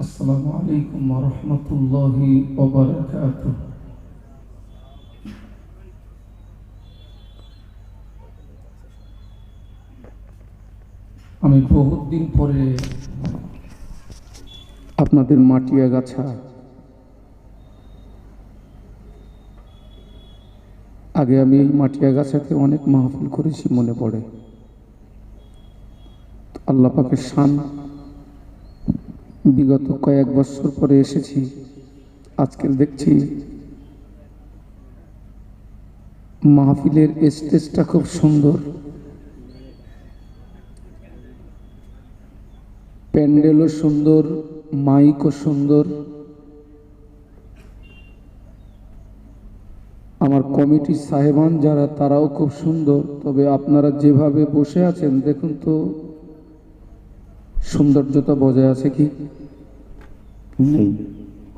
আসসালামু আলাইকুম ওয়া রাহমাতুল্লাহি ওয়া বারাকাতুহু। আমি বহুত দিন পরে আপনাদের মাটিয়াগাছা, আগে আমি এই মাটিয়াগাছাতে অনেক মাহফিল করেছি মনে পড়ে। আল্লাহ পাকের শান, বিগত কয়েক বছর পরে এসেছি। আজকে দেখছি মাহফিলের স্টেজটা খুব সুন্দর, প্যান্ডেলও সুন্দর, মাইকও সুন্দর। আমার কমিটি সাহেবান যারা, তারাও খুব সুন্দর। তবে আপনারা যেভাবে বসে আছেন দেখুন তো, সৌন্দর্যতা বজায় আছে কি নেই?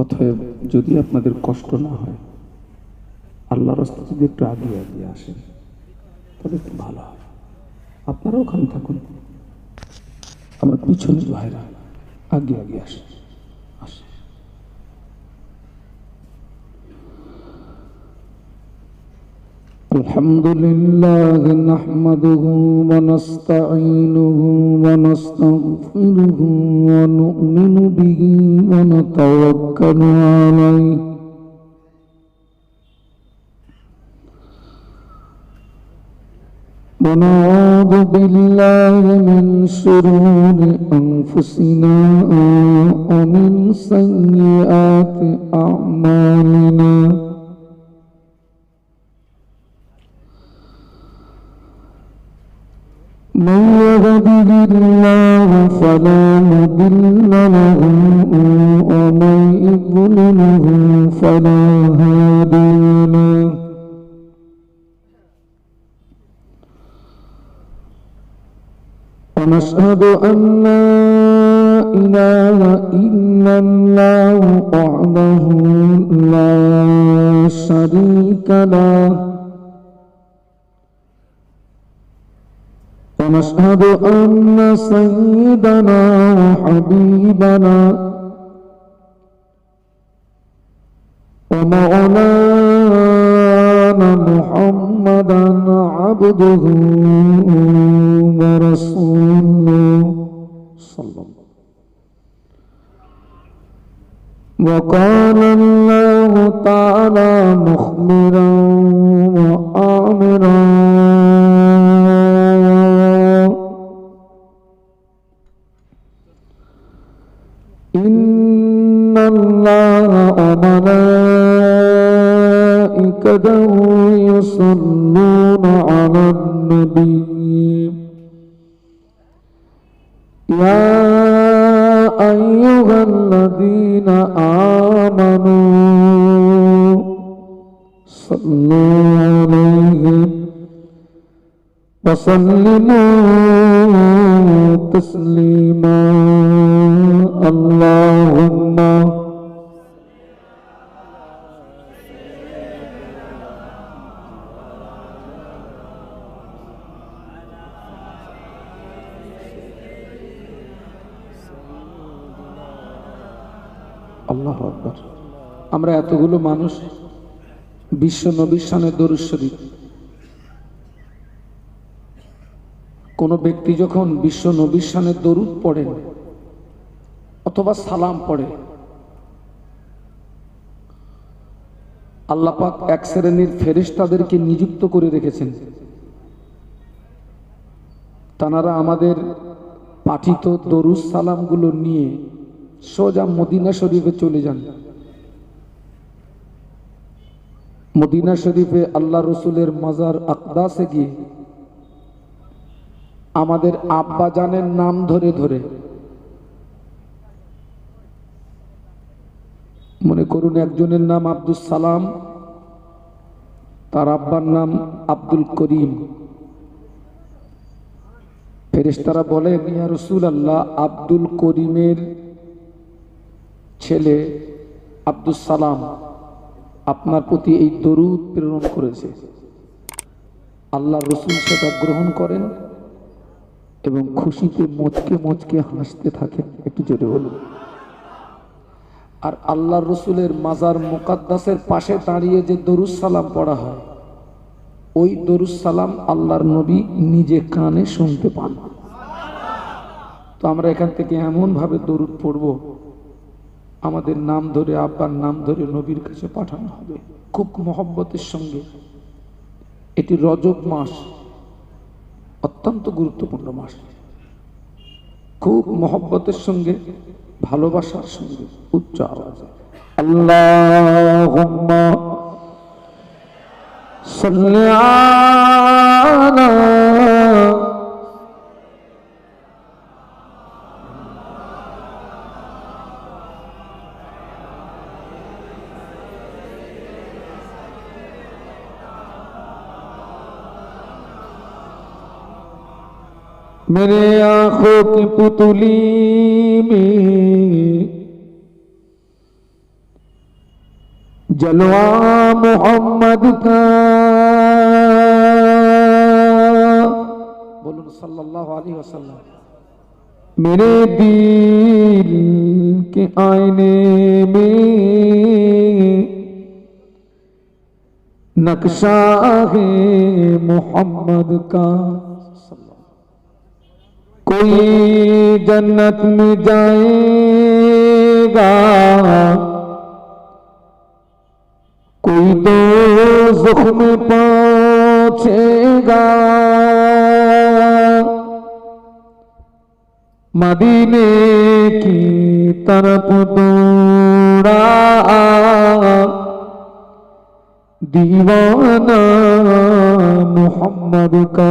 অতএব যদি আপনাদের কষ্ট না হয়, আল্লাহর রাস্তা যদি একটু আগিয়ে আগিয়ে আসেন তবে একটু ভালো হয়। আপনারাও ওখানে থাকুন, আমার পিছনে ভাইরা আগে আগে আসেন। আলহামদুলিল্লাহ নাহমাদুহু ওয়া নাস্তাঈনুহু ওয়া নাস্তাগফিরুহু ওয়া নু'মিনু বিহি ওয়া নাতাওয়াক্কালু আলাইহি ওয়া নাউযু বিল্লাহি মিন শুরুরি আনফুসিনা ওয়া মিন সাইয়্যাতি আ'মালিনা। من يهده الله فلا مضل له ومن يضلله فلا هادي له. ونشهد أن لا إله إلا الله وحده لا شريك له. ونشهد أن سيدنا وحبيبنا ومولانا محمدا عبده ورسوله صلى الله عليه وسلم. وقال الله تعالى مخبرا وآمرا إن الله وملائكته يصلون على النبي يا أيها الذين آمنوا صلوا عليه وسلموا تسليما. اللهم আল্লাহু আকবার। আমরা এতগুলো মানুষ বিশ্ব নবীর শানে দরুদ শরীফ, কোন ব্যক্তি যখন বিশ্ব নবীর শানে দরুদ পড়েন অথবা সালাম পড়ে, আল্লাহ পাক এক শ্রেণীর ফেরেশতাদেরকে নিযুক্ত করে রেখেছেন। তারা আমাদের পাঠিত দরুদ সালামগুলো নিয়ে সোজা মদিনা শরীফে চলে যান। মদিনা শরীফে আল্লাহ রসুলের মাজার আকদাসে গিয়ে আমাদের আব্বা জানের নাম ধরে ধরে, মনে করুন একজনের নাম আব্দুল সালাম, তার আব্বার নাম আব্দুল করিম। ফেরেশতারা বলেন, ইয়া রাসূলুল্লাহ, আব্দুল করিমের ছেলে আব্দুল সালাম আপনার প্রতি এই দরুদ প্রেরণ করেছে। আল্লাহ রসুল সেটা গ্রহণ করেন এবং খুশিতে মচকে মচকে হাসতে থাকেন। একটু জোরে বলুন। আর আল্লাহ রসুলের মাজার মুকাদ্দাসের পাশে দাঁড়িয়ে যে দরুদ সালাম পড়া হয়, ওই দরুদ সালাম আল্লাহর নবী নিজে কানে শুনতে পান। তো আমরা এখান থেকে এমন ভাবে দরুদ পড়ব, আমাদের নাম ধরে, আব্বার নাম ধরে নবীর কাছে পাঠানো হবে খুব মহব্বতের সঙ্গে। এটি রজব মাস, অত্যন্ত গুরুত্বপূর্ণ মাস। খুব মহব্বতের সঙ্গে, ভালোবাসার সঙ্গে উচ্চ আওয়াজে আল্লাহুম্মা সাল্লি আলা मेरे आंखों की पुतली में जलवा मोहम्मद का, बोलूं सल्लल्लाहु अलैहि वसल्लम। मेरे दिल के आईने में नक्शा है मोहम्मद का। कोई जन्नत में जाएगा, कोई दोज़ख में पहुंचेगा। मदीने की तरफ दौड़ा दीवाना मोहम्मद का।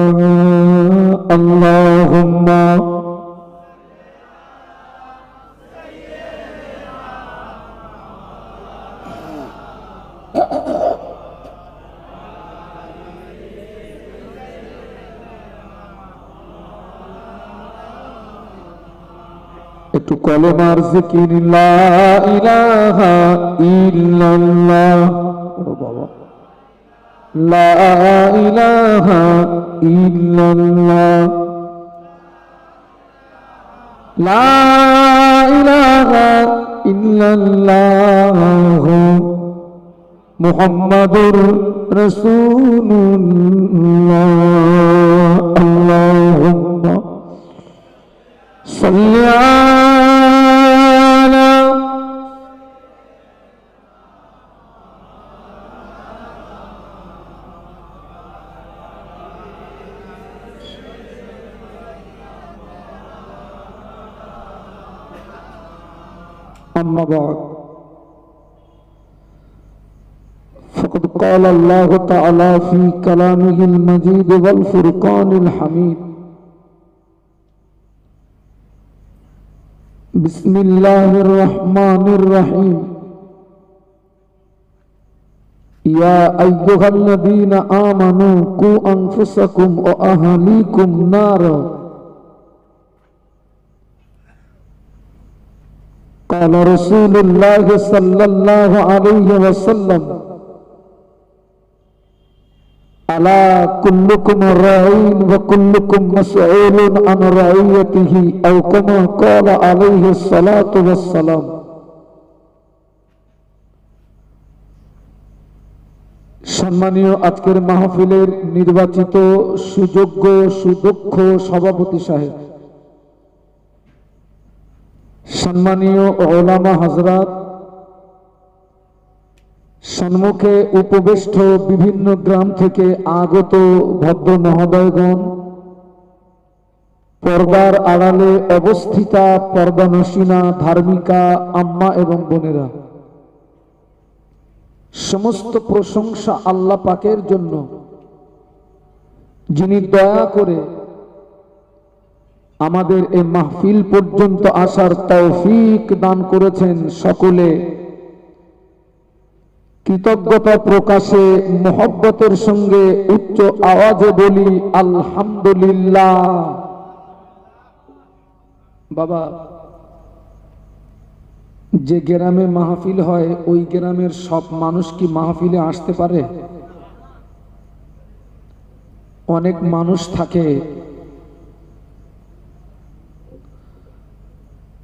अल्लाहुम्मा একটু কলেমার জিকির লা ইলাহা ইল্লাল্লাহ। ও বাবা, লা ইলাহা ইল্লাল্লাহ, লা ইলাহা ইল্লাল্লাহ মুহাম্মাদুর রাসূলুল্লাহ। আল্লাহুম্মা সাল্লি আলা أما بعد فقد قال الله تعالى في كلامه المجيد والفرقان الحميد بسم الله الرحمن الرحيم يا أيها الذين آمنوا قوا أنفسكم وأهليكم نارا قال رسول الله صلى الله عليه وسلم ألا كلكم راع وكلكم مسؤول عن رعيته أو كما قال عليه الصلاة والسلام। সম্মানীয় আজকের মাহফিলের নির্বাচিত সুযোগ্য সুদক্ষ সভাপতি সাহেব, সম্মানীয় ওলামা হযরত, সম্মুখে উপবিষ্ট বিভিন্ন গ্রাম থেকে আগত ভদ্র মহোদয়গণ, পর্দার আড়ালে অবস্থিতা পর্দানসীনা ধার্মিকা আম্মা এবং বোনেরা, সমস্ত প্রশংসা আল্লাহ পাকের জন্য, যিনি দয়া করে আমাদের এই মাহফিল পর্যন্ত আসার তৌফিক দান করেছেন। সকলে কৃতজ্ঞতা প্রকাশে মহব্বতের সঙ্গে উচ্চ আওয়াজে বলি আলহামদুলিল্লাহ। বাবা, যে গ্রামে মাহফিল হয় ওই গ্রামের সব মানুষ কি মাহফিলে আসতে পারে? অনেক মানুষ থাকে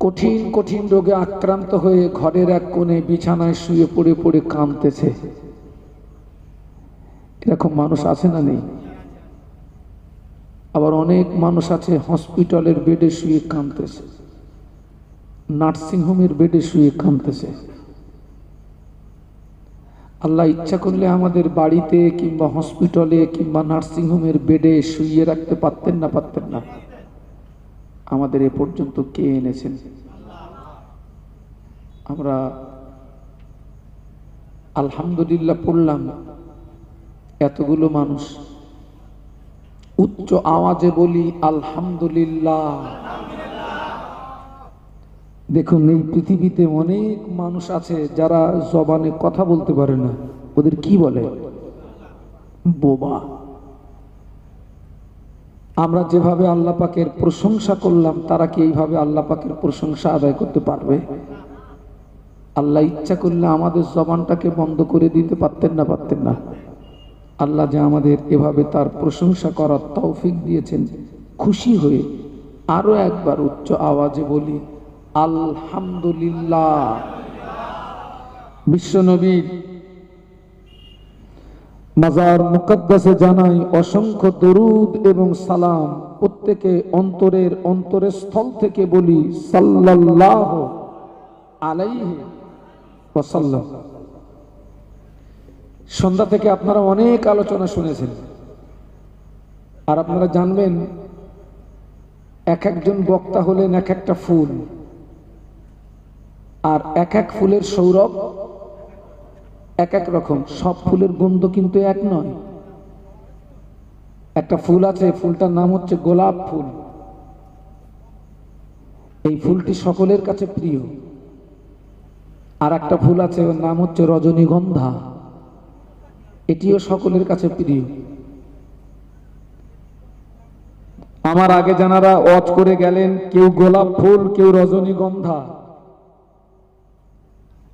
কঠিন কঠিন রোগে আক্রান্ত হয়ে ঘরের এক কোণে বিছানায় শুয়ে পড়ে পড়ে কাঁদতেছে। এরকম মানুষ আছে না নেই? আবার অনেক মানুষ আছে হসপিটালের বেডে শুয়ে কাঁদতেছে, নার্সিংহোমের বেডে শুয়ে কাঁদতেছে। আল্লাহ ইচ্ছা করলে আমাদের বাড়িতে কিংবা হসপিটালে কিংবা নার্সিংহোমের বেডে শুইয়ে রাখতে পারতেন না? পারতেন না? আমাদের এ পর্যন্ত কে এনেছেন? আমরা আলহামদুলিল্লাহ পড়লাম, এতগুলো মানুষ উচ্চ আওয়াজে বলি আলহামদুলিল্লাহ। দেখুন, এই পৃথিবীতে অনেক মানুষ আছে যারা জবানে কথা বলতে পারে না, ওদের কি বলে? বোবা। আমরা যেভাবে আল্লাহ পাকের প্রশংসা করলাম, তারা কি এইভাবে আল্লাহ পাকের প্রশংসা আদায় করতে পারবে? আল্লাহ ইচ্ছা করলে আমাদের জবানটাকে বন্ধ করে দিতে পারতেন না? পারতেন না? আল্লাহ যে আমাদের এভাবে তার প্রশংসা করার তৌফিক দিয়েছেন, খুশি হয়ে আরো একবার উচ্চ আওয়াজে বলি আলহামদুলিল্লাহ। বিশ্বনবীর মাজার মুকদ্দাসে জানাই অসংখ্য দরুদ এবং সালাম। প্রত্যেকে অন্তরের স্থল থেকে বলি সাল্লাল্লাহু আলাইহি ওয়াসাল্লাম। সন্ধ্যা থেকে আপনারা অনেক আলোচনা শুনেছেন, আর আপনারা জানবেন এক একজন বক্তা হলেন এক একটা ফুল, আর এক এক ফুলের সৌরভ এক এক রকম। সব ফুলের গন্ধ কিন্তু এক নয়। একটা ফুল আছে, ফুলটার নাম হচ্ছে গোলাপ ফুল। এই ফুলটি সকলের কাছে প্রিয়। আর একটা ফুল আছে, ওর নাম হচ্ছে রজনীগন্ধা, এটিও সকলের কাছে প্রিয়। আমার আগে যারা ওয়াজ করে গেলেন, কেউ গোলাপ ফুল, কেউ রজনীগন্ধা,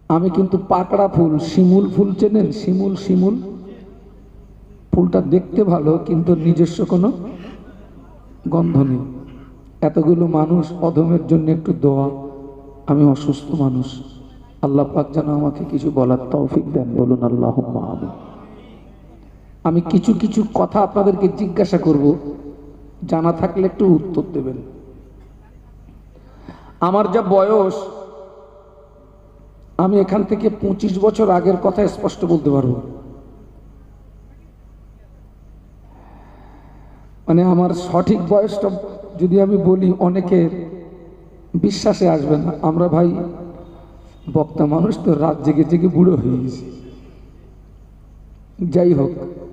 আমি কিন্তু পাকড়া ফুল, শিমুল ফুল চেনেন? শিমুল ফুলটা দেখতে ভালো, কিন্তু নিজস্ব কোনো গন্ধ নেই। এতগুলো মানুষ, অধমের জন্য একটু দোয়া। আমি অসুস্থ মানুষ, আল্লাহ পাক যেন আমাকে কিছু বলার তৌফিক দেন, বলুন আল্লাহুম্মা আমিন। আমি কিছু কিছু কথা আপনাদেরকে জিজ্ঞাসা করব, জানা থাকলে একটু উত্তর দেবেন। আমার যা বয়স, আমি এখান থেকে 25 বছর আগের কথা স্পষ্ট বলতে পারবো। মানে আমার সঠিক বয়সটা যদি আমি বলি, অনেকের বিশ্বাসে আসবে না। আমরা ভাই বক্তা মানুষ তো, রাত জেগে জেগে বুড়ো হয়ে গেছি। যাই হোক,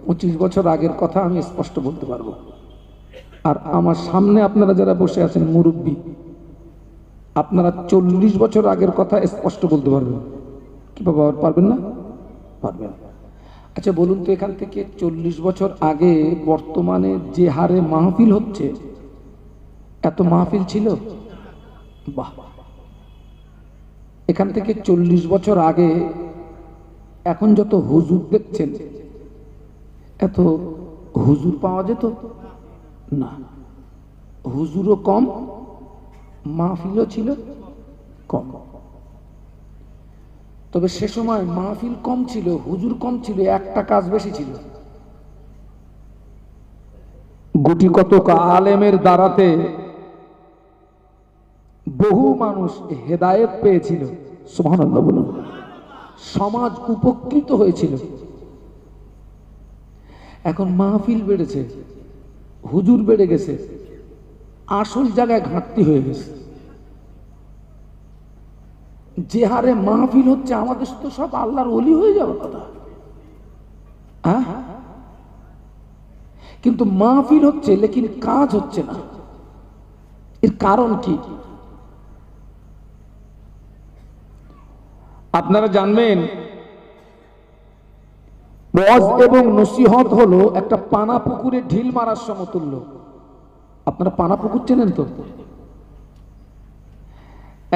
25 বছর আগের কথা আমি স্পষ্ট বলতে পারবো। আর আমার সামনে আপনারা যারা বসে আছেন মুরব্বী, আপনারা 40 বছর আগের কথা স্পষ্ট বলতে পারবেন কি বাবা? পারবেন না? পারবেন। আচ্ছা বলুন তো, এখান থেকে 40 বছর আগে বর্তমানে যে হারে মাহফিল হচ্ছে, এত মাহফিল ছিল? বাহ। এখান থেকে 40 বছর আগে এখন যত হুজুর দেখছেন, এত হুজুর পাওয়া যেত না। হুজুরও কম, মাহফিলও ছিল কম। তবে সে সময় মাহফিল কম ছিল, হুজুর কম ছিল, একটা কাজ বেশি ছিল। গুটি কতক আলেমের দ্বারাতে বহু মানুষ হেদায়েত পেয়েছিল, সুবহানাল্লাহ বলুন। সমাজ উপকৃত হয়েছিল। এখন মাহফিল বেড়েছে, হুজুর বেড়ে গেছে, আসল জায়গায় ঘাটতি হয়ে গেছে। যে হারে মাহফিল হচ্ছে, আমাদের তো সব আল্লাহর ওলি হয়ে যাওয়ার কথা, হ্যাঁ? কিন্তু মাহফিল হচ্ছে, লেকিন কাজ হচ্ছে না। এর কারণ কি? আপনারা জানবেন, ওয়াজ এবং নসিহত হলো একটা পানা পুকুরে ঢিল মারার সমতুল্য। আপনারা পানা পুকুর চেনেন তো?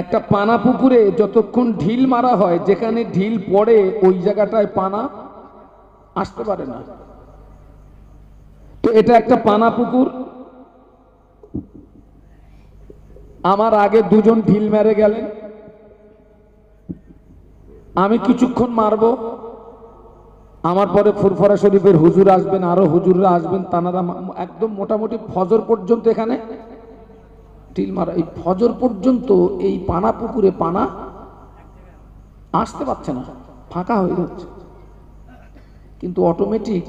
একটা পানা পুকুরে যতক্ষণ ঢিল মারা হয়, যেখানে ঢিল পড়ে ওই জায়গাটায় পানা আসতে পারে না। তো এটা একটা পানা পুকুর। আমার আগে দুজন ঢিল মেরে গেলেন, আমি কিছুক্ষণ মারবো, আমার পরে ফুরফুরা শরীফের হুজুর আসবেন, আরো হুজুররা আসবেন, তানারা একদম মোটামুটি ফজর পর্যন্ত এখানে ঢিল মারা। এই ফজর পর্যন্ত এই পানা পুকুরে পানা আসতে পারছে না, ফাঁকা হয়ে যাচ্ছে। কিন্তু অটোমেটিক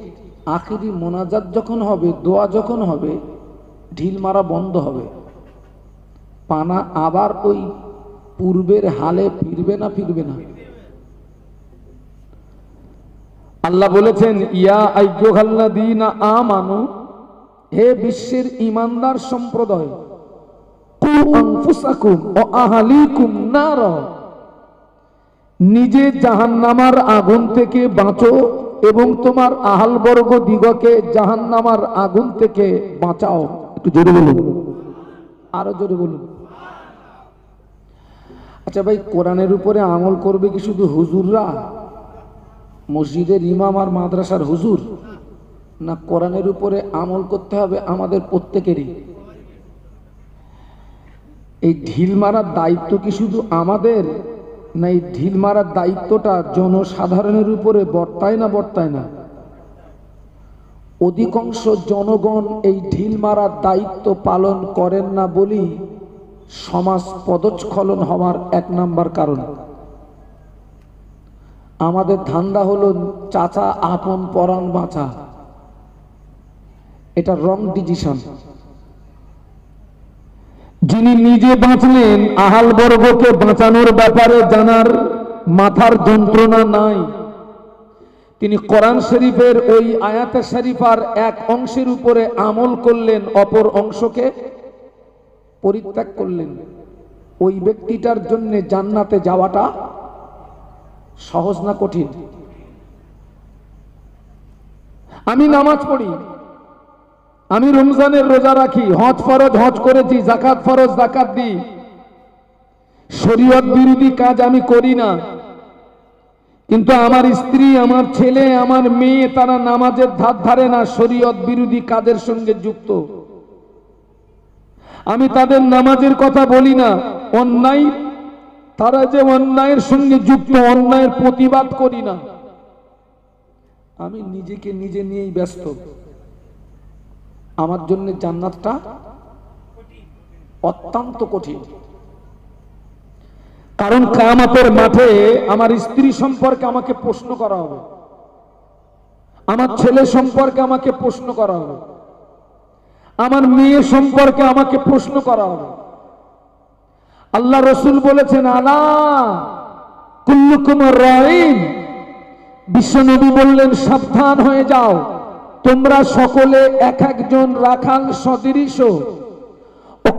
আখিরি মোনাজাত যখন হবে, দোয়া যখন হবে, ঢিল মারা বন্ধ হবে, পানা আবার ওই পূর্বের হালে ফিরবে না ফিরবে না? আল্লাহ বলেছেন, ইয়া আইয়ুহাল্লাযীনা আমানু, হে বিশ্বের ঈমানদার সম্প্রদায়, কু আনফুসাকুম ওয়া আহলিকুম নার, নিজে জাহান্নামার আগুন থেকে বাঁচো এবং তোমার আহালবর্গ দিগকে জাহান্নামার আগুন থেকে বাঁচাও। একটু জোরে বলুন, আরো জোরে বলুন। আচ্ছা ভাই, কোরআনের উপরে আমল করবে কি শুধু হুজুররা, মসজিদের ইমাম আর মাদ্রাসার হুজুর? না, কোরআনের উপরে আমল করতে হবে আমাদের প্রত্যেকেরই। এই ঢিল মারার দায়িত্ব কি শুধু আমাদের, না এই ঢিল মারার দায়িত্বটা জনসাধারণের উপরে বর্তায় না বর্তায় না? অধিকাংশ জনগণ এই ঢিল মারার দায়িত্ব পালন করেন না বলি সমাজ পদস্খলন হওয়ার 1 নাম্বার কারণ। আমাদের ধান্দা হলো চাচা আপন পরাণ বাঁচা, এটা রং ডিসিশন। যিনি নিজে বাঁচলেন, আহাল বর্গকে বাঁচানোর ব্যাপারে জানার মাথার যন্ত্রণা নাই, তিনি কোরআন শরীফের ওই আয়াতে শরীফার এক অংশের উপরে আমল করলেন, অপর অংশকে পরিত্যাগ করলেন। ওই ব্যক্তিটার জন্য জান্নাতে যাওয়াটা সহজ না কঠিন? আমি নামাজ পড়ি, আমি রমজানের রোজা রাখি, হজ ফরজ হজ করেছি, যাকাত ফরজ যাকাত দিই, শরীয়ত বিরোধী কাজ আমি করি না, কিন্তু আমার স্ত্রী, আমার ছেলে, আমার মেয়ে তারা নামাজের ধার ধারে না, শরীয়ত বিরোধী কাজের সঙ্গে যুক্ত। আমি তাদের নামাজের কথা বলি না, অন্যায়, তারা যে অন্যায়ের সঙ্গে যুক্ত, অন্যায়ের প্রতিবাদ করি না, আমি নিজেকে নিজে নিয়েই ব্যস্ত। আমার জন্য জান্নাতটা অত্যন্ত কঠিন, কারণ কিয়ামতের মাঠে আমার স্ত্রী সম্পর্কে আমাকে প্রশ্ন করা হবে, আমার ছেলে সম্পর্কে আমাকে প্রশ্ন করা হবে, আমার মেয়ে সম্পর্কে আমাকে প্রশ্ন করা হবে। আল্লাহ রসুল বলেছেন, আলা কুল্লুকুম রাইন, বিশ্বনবী বললেন, সাবধান হয়ে যাও, তোমরা সকলে এক একজন রাখাল সদৃশ,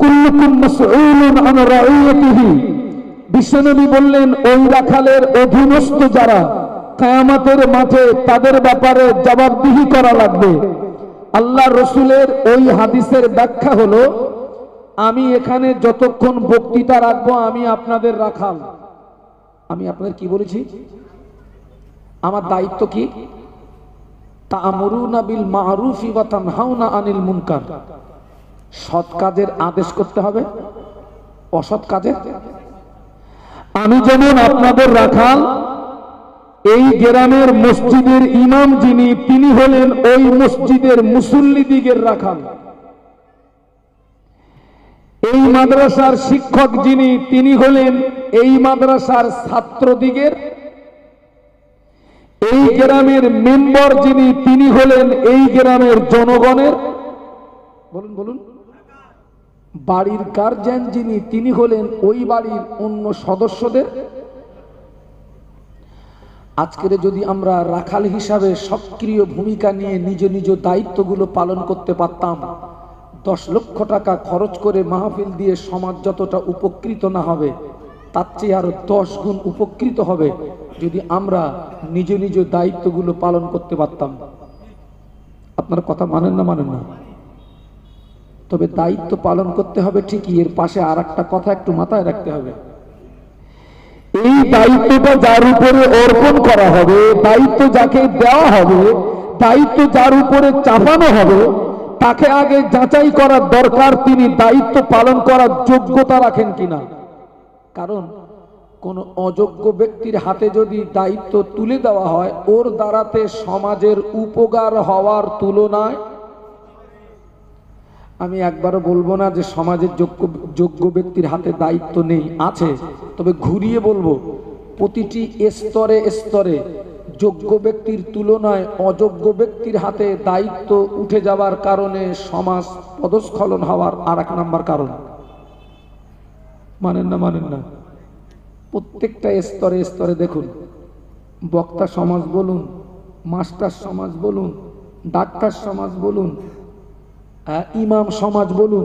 কুল্লুকুম মাসউলুন আন রাইয়াতিহি, বিশ্বনবী বললেন, ওই রাখালের অধীনস্থ যারা, কিয়ামতের মাঠে তাদের ব্যাপারে জবাবদিহি করা লাগবে। আল্লাহ রসুলের ওই হাদিসের ব্যাখ্যা হলো, আমি এখানে যতক্ষণ বক্তৃতা রাখবো আমি আপনাদের রাখাল। আমি আপনাদের কি বলেছি? আমার দায়িত্ব কি? তা'মুরুনা বিল মা'রুফি ওয়া তানহাউনা আনিল মুনকার, সৎ কাজের আদেশ করতে হবে, অসৎ কাজের। আমি যেমন আপনাদের রাখাল, এই গ্রামের মসজিদের ইমাম যিনি, তিনি হলেন ওই মসজিদের মুসল্লিদিগের রাখাল। এই মাদ্রাসার শিক্ষক যিনি, তিনি হলেন এই মাদ্রাসার ছাত্রদিগের। এই গ্রামের মেম্বার যিনি, তিনি হলেন এই গ্রামের জনগণের। বলুন বলুন। বাড়ির গার্জিয়ান যিনি, তিনি হলেন ওই বাড়ির অন্য সদস্যদের। আজকের যদি আমরা রাখাল হিসাবে সক্রিয় ভূমিকা নিয়ে নিজ নিজ দায়িত্বগুলো পালন করতে পারতাম, 10 লক্ষ টাকা খরচ করে মাহফিল দিয়ে সমাজ যতটা উপকৃত না হবে, তার চেয়ে আরো 10 গুণ উপকৃত হবে যদি আমরা নিজ নিজ দায়িত্বগুলো পালন করতে পারতাম। আপনার কথা মানেন না মানেন না? তবে দায়িত্ব পালন করতে হবে ঠিকই, এর পাশে আর একটা কথা একটু মাথায় রাখতে হবে। এই দায়িত্বটা যার উপরে অর্পণ করা হবে, দায়িত্ব যাকে দেওয়া হবে, দায়িত্ব যার উপরে চাপানো হবে, তাকে আগে যাচাই করার দরকার তিনি দায়িত্ব পালন করার যোগ্যতা রাখেন কিনা। কারণ কোন অযোগ্য ব্যক্তির হাতে যদি দায়িত্ব তুলে দেওয়া হয়, ওর দ্বারাতে সমাজের উপকার হওয়ার তুলনায়, আমি একবারও বলবো না যে সমাজের যোগ্য ব্যক্তির হাতে দায়িত্ব নেই, আছে, তবে ঘুরিয়ে বলবো প্রতিটি স্তরে স্তরে যোগ্য ব্যক্তির তুলনায় অযোগ্য ব্যক্তির হাতে দায়িত্ব উঠে যাওয়ার কারণে সমাজ পদস্খলন হওয়ার আর এক নাম্বার কারণ। মানেন না প্রত্যেকটা স্তরে স্তরে দেখুন, বক্তা সমাজ বলুন, মাস্টার সমাজ বলুন, ডাক্তার সমাজ বলুন, ইমাম সমাজ বলুন,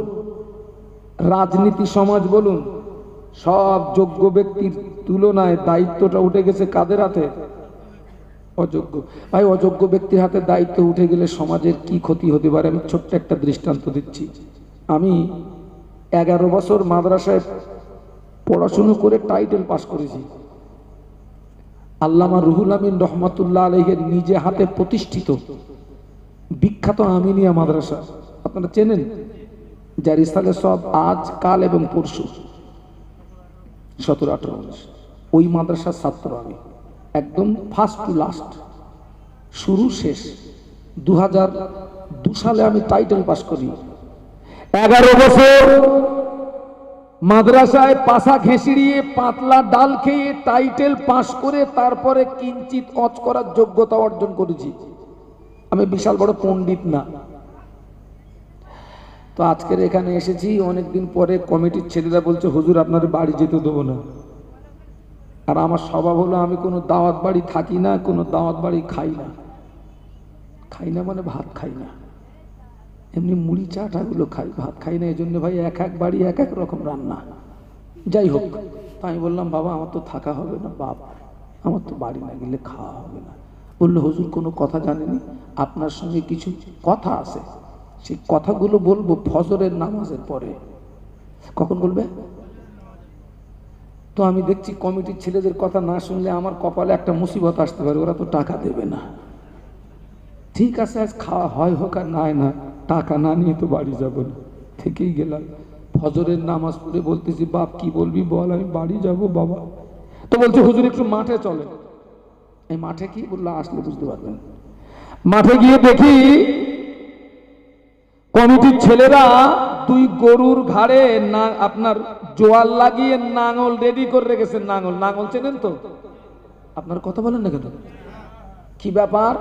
রাজনীতি সমাজ বলুন, সব যোগ্য ব্যক্তির তুলনায় দায়িত্বটা উঠে গেছে কাদের হাতে? অযোগ্য। ভাই, অযোগ্য ব্যক্তির হাতে দায়িত্ব উঠে গেলে সমাজের কি ক্ষতি হতে পারে? আমি ছোট্ট একটা দৃষ্টান্ত দিচ্ছি। আমি 11 বছর মাদ্রাসায় পড়াশুনো করে টাইটেল পাস করেছি। আল্লামা রুহুল আমিন রহমাতুল্লাহ আলাইহির নিজে হাতে প্রতিষ্ঠিত বিখ্যাত আমিনিয়া মাদ্রাসা, আপনারা চেনেন, যার ইসালে সব আজ, কাল এবং পরশু 17-18 ওই মাদ্রাসার ছাত্র আমি, একদম ফার্স্ট টু লাস্ট, শুরু শেষ। 2002 সালে আমি টাইটেল পাস করি। 11 বছর মাদ্রাসায় পাশা ঘেঁষড়িয়ে পাতলা ডাল খেয়ে টাইটেল পাস করে তারপরে কিঞ্চিত অজ করার যোগ্যতা অর্জন করেছি। আমি বিশাল বড় পণ্ডিত না। তো আজকের এখানে এসেছি অনেকদিন পরে, কমিটির ছেলেরা বলছে হুজুর আপনার বাড়ি যেতে দেবো না। আর আমার স্বভাব হলো আমি কোনো দাওয়াত বাড়ি থাকি না, কোনো দাওয়াত বাড়ি খাই না মানে ভাত খাই না, এমনি মুড়ি চাটাগুলো খাই, ভাত খাই না। এই জন্য ভাই এক এক বাড়ি এক এক রকম রান্না। যাই হোক, তো আমি বললাম বাবা আমার তো থাকা হবে না, বাবা আমার তো বাড়ি না গেলে খাওয়া হবে না। বললো হুজুর কোনো কথা জানেনি, আপনার সঙ্গে কিছু কথা আছে, সেই কথাগুলো বলবো ফজরের নামাজের পরে। কখন বলবে? তো আমি দেখছি কমিটির ছেলেদের কথা না শুনলে আমার কপালে একটা মুসিবত আসতে পারে, ওরা তো টাকা দেবে না। ঠিক আছে, আজ খাওয়া হয় হোক আর নাই না, টাকা না নিয়ে তো বাড়ি যাব না, থেকেই গেলাম। ফজরের নামাজ পড়ে বলতেছি বাপ কি বলবি বল, আমি বাড়ি যাব বাবা। তো বলছে হুজুর একটু মাঠে চলে। এই মাঠে কি বললো, আসলে বুঝতে পারবেন। মাঠে গিয়ে দেখি কমিটির ছেলেরা দুই গরুর ঘাড়ে না আপনার জোয়াল লাগিয়ে নাঙল রেডি করে রেখেছেন। নাঙল চেনেন তো? আপনার কথা বলেন না কেন, কি ব্যাপার?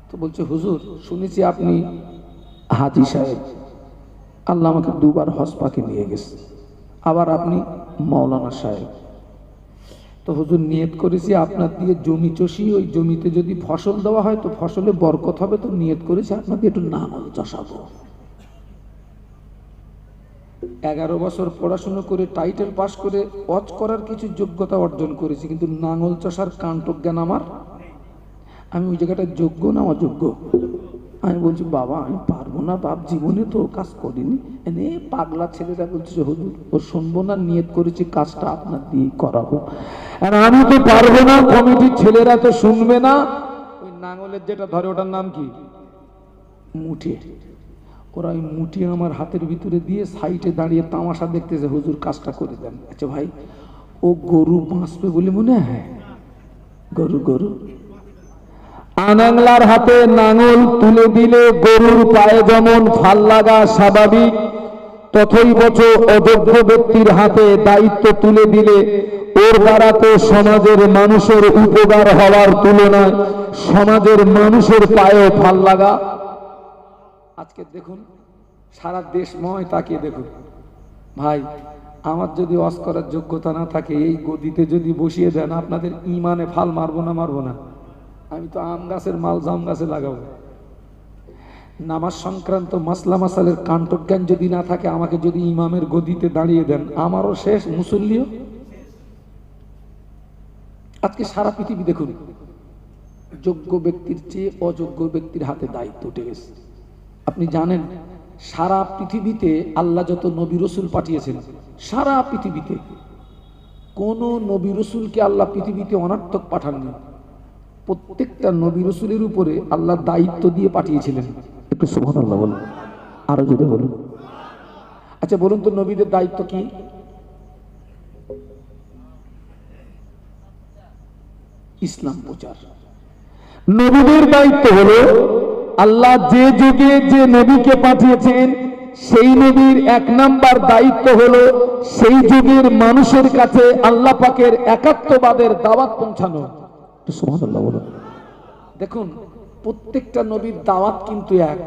তো বলছে হুজুর শুনেছি আপনি হাজি সাহেব, আল্লাহ আমাকে 2 বার হজ পাকে নিয়ে গেছে, আবার আপনি মাওলানা সাহেব। তো হুজুর নিয়ত করেছি আপনার দিয়ে জমি চষি, ওই জমিতে যদি ফসল দেওয়া হয় তো ফসলে বরকত হবে, তো নিয়ত করেছি আপনাকে একটু নাঙল চষাবো। 11 বছর পড়াশুনো করে টাইটেল পাস করে ওয়াজ করার কিছু যোগ্যতা অর্জন করেছি, কিন্তু নাঙল চষার কাণ্ঠজ্ঞান আমার। আমি ওই জায়গাটায় যোগ্য না অযোগ্য? আমি বলছি বাবা আমি পারবো না বাপ, জীবনে তো কাজ করিনি। এনে পাগলা ছেলেরা বলছে হুজুর ও শুনবো না, নিয়ত করেছি কাজটা আপনার দিয়ে করাবো। আর আমি তো পারবো না, কমিটির ছেলেরা তো শুনবে না। ওই নাঙলের যেটা ধরে ওটার নাম কি? মুঠি। ওরা ওই মুঠি আমার হাতের ভিতরে দিয়ে সাইডে দাঁড়িয়ে তামাশা দেখতেছে, হুজুর কাজটা করে দেন। আচ্ছা ভাই, ও গরু বাঁচবে বলে মনে হয়? গরু আনাংলার হাতে নাঙল তুলে দিলে গরুর পায়ে যেমন ফাল লাগা স্বাভাবিক, তথৈবচ অযোগ্য ব্যক্তির হাতে দায়িত্ব তুলে দিলে ওর দ্বারা তো সমাজের মানুষের উপকার হওয়ার তুলনায় সমাজের মানুষের পায়ে ফাল লাগা। আজকে দেখুন সারা দেশময় তাকিয়ে দেখুন ভাই, আমার যদি ওয়াজ করার যোগ্যতা না থাকে, এই গদিতে যদি বসিয়ে দেন আপনাদের ইমানে ফাল মারবো না? আমি তো আম গাছের মাল জাম গাছে লাগাবো। নামাজ সংক্রান্ত মাসলা মাসালের কাণ্ঠজ্ঞান যদি না থাকে, আমাকে যদি ইমামের গদিতে দাঁড়িয়ে দেন, আমারও শেষ, মুসল্লিও। আজকে সারা পৃথিবী দেখুন, যোগ্য ব্যক্তির চেয়ে অযোগ্য ব্যক্তির হাতে দায়িত্ব উঠে গেছে। আপনি জানেন সারা পৃথিবীতে আল্লাহ যত নবী রসুল পাঠিয়েছেন, সারা পৃথিবীতে কোন নবী রসুলকে আল্লাহ পৃথিবীতে অনার্থক পাঠাননি। প্রত্যেকটা নবী রসুলের উপরে আল্লাহ দায়িত্ব দিয়ে পাঠিয়েছিলেন, একটু সুবহানাল্লাহ বলুন, আরো যদি বলুন। আচ্ছা বলুন তো নবীদের দায়িত্ব কি? ইসলাম প্রচার। নবীদের দায়িত্ব হলো আল্লাহ যে যুগে যে নবীকে পাঠিয়েছেন সেই নবীর 1 নাম্বার দায়িত্ব হলো সেই যুগের মানুষের কাছে আল্লাহ পাকের একাত্মবাদের দাওয়াত পৌঁছানো। সুবহানাল্লাহ বলুন। দেখুন প্রত্যেকটা নবীর দাওয়াত কিন্তু এক।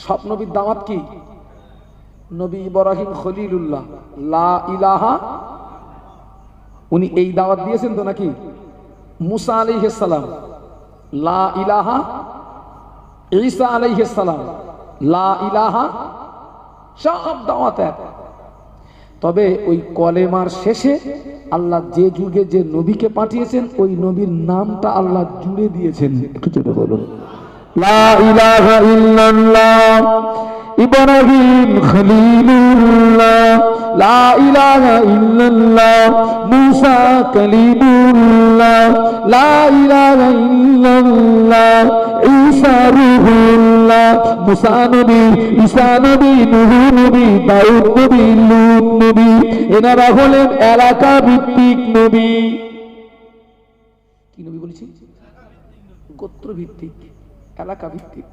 সব নবীর দাওয়াত কি? নবী ইব্রাহিম খলিলুল্লাহ লা ইলাহা, উনি এই দাওয়াত দিয়েছেন তো নাকি? মুসা আলাইহিস সালাম লা ইলাহা, ঈসা আলাইহিস সালাম লা ইলাহা, সব দাওয়াত এক। তবে ওই কলেমার শেষে আল্লাহ যে যুগে যে নবীকে পাঠিয়েছেন ওই নবীর নামটা আল্লাহ জুড়ে দিয়েছেন। একটু জোরে বলুন, লা ইলাহা ইল্লাল্লাহ ইব্রাহিম খলিলুল্লাহ, লা ইলাহা ইল্লাল্লাহ মুসা কালিমুল্লাহ, লা ইলাহা ইল্লাল্লাহ ঈসা রূহুল্লাহ, মুসা নবী, ঈসা নবী, নূহ নবী, দাউদ নবী, লূত নবী, এনারা হলেন এলাকা ভিত্তিক নবী। কি নবী বলেছি? গোত্র ভিত্তিক, এলাকা ভিত্তিক।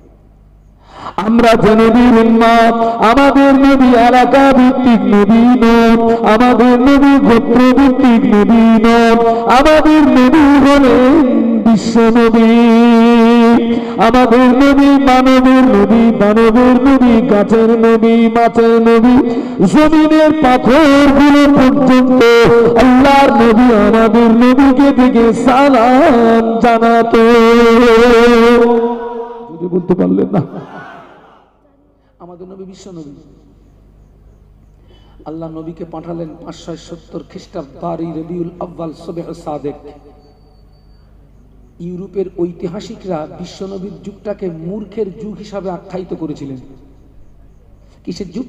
আমরা যে নবীর উম্মত, আমাদের নবী এলাকা ভিত্তিক নবী নন, আমাদের নবী গোত্র ভিত্তিক নবী নন, আমাদের নবী হলেন বিশ্ব নবী। আমাদের নবী মানবের নবী, দানবের নবী, গাছের নবী, মাছের নবী, জমিনের পাথরগুলো পর্যন্ত আল্লাহর নবী আমাদের নবীকে থেকে সালাম জানাতো। যদি বলতে পারলেন না, আমাদের নবী বিশ্ব নবী। আল্লাহ নবীকে পাঠালেন 570 খ্রিস্টাব্দ রবিউল আউয়াল সুবহ সাদেক। ইউরোপের ঐতিহাসিকরা বিশ্বনবীর যুগটাকে মূর্খের যুগ হিসাবে আখ্যায়িত করেছিলেন। কিসের যুগ?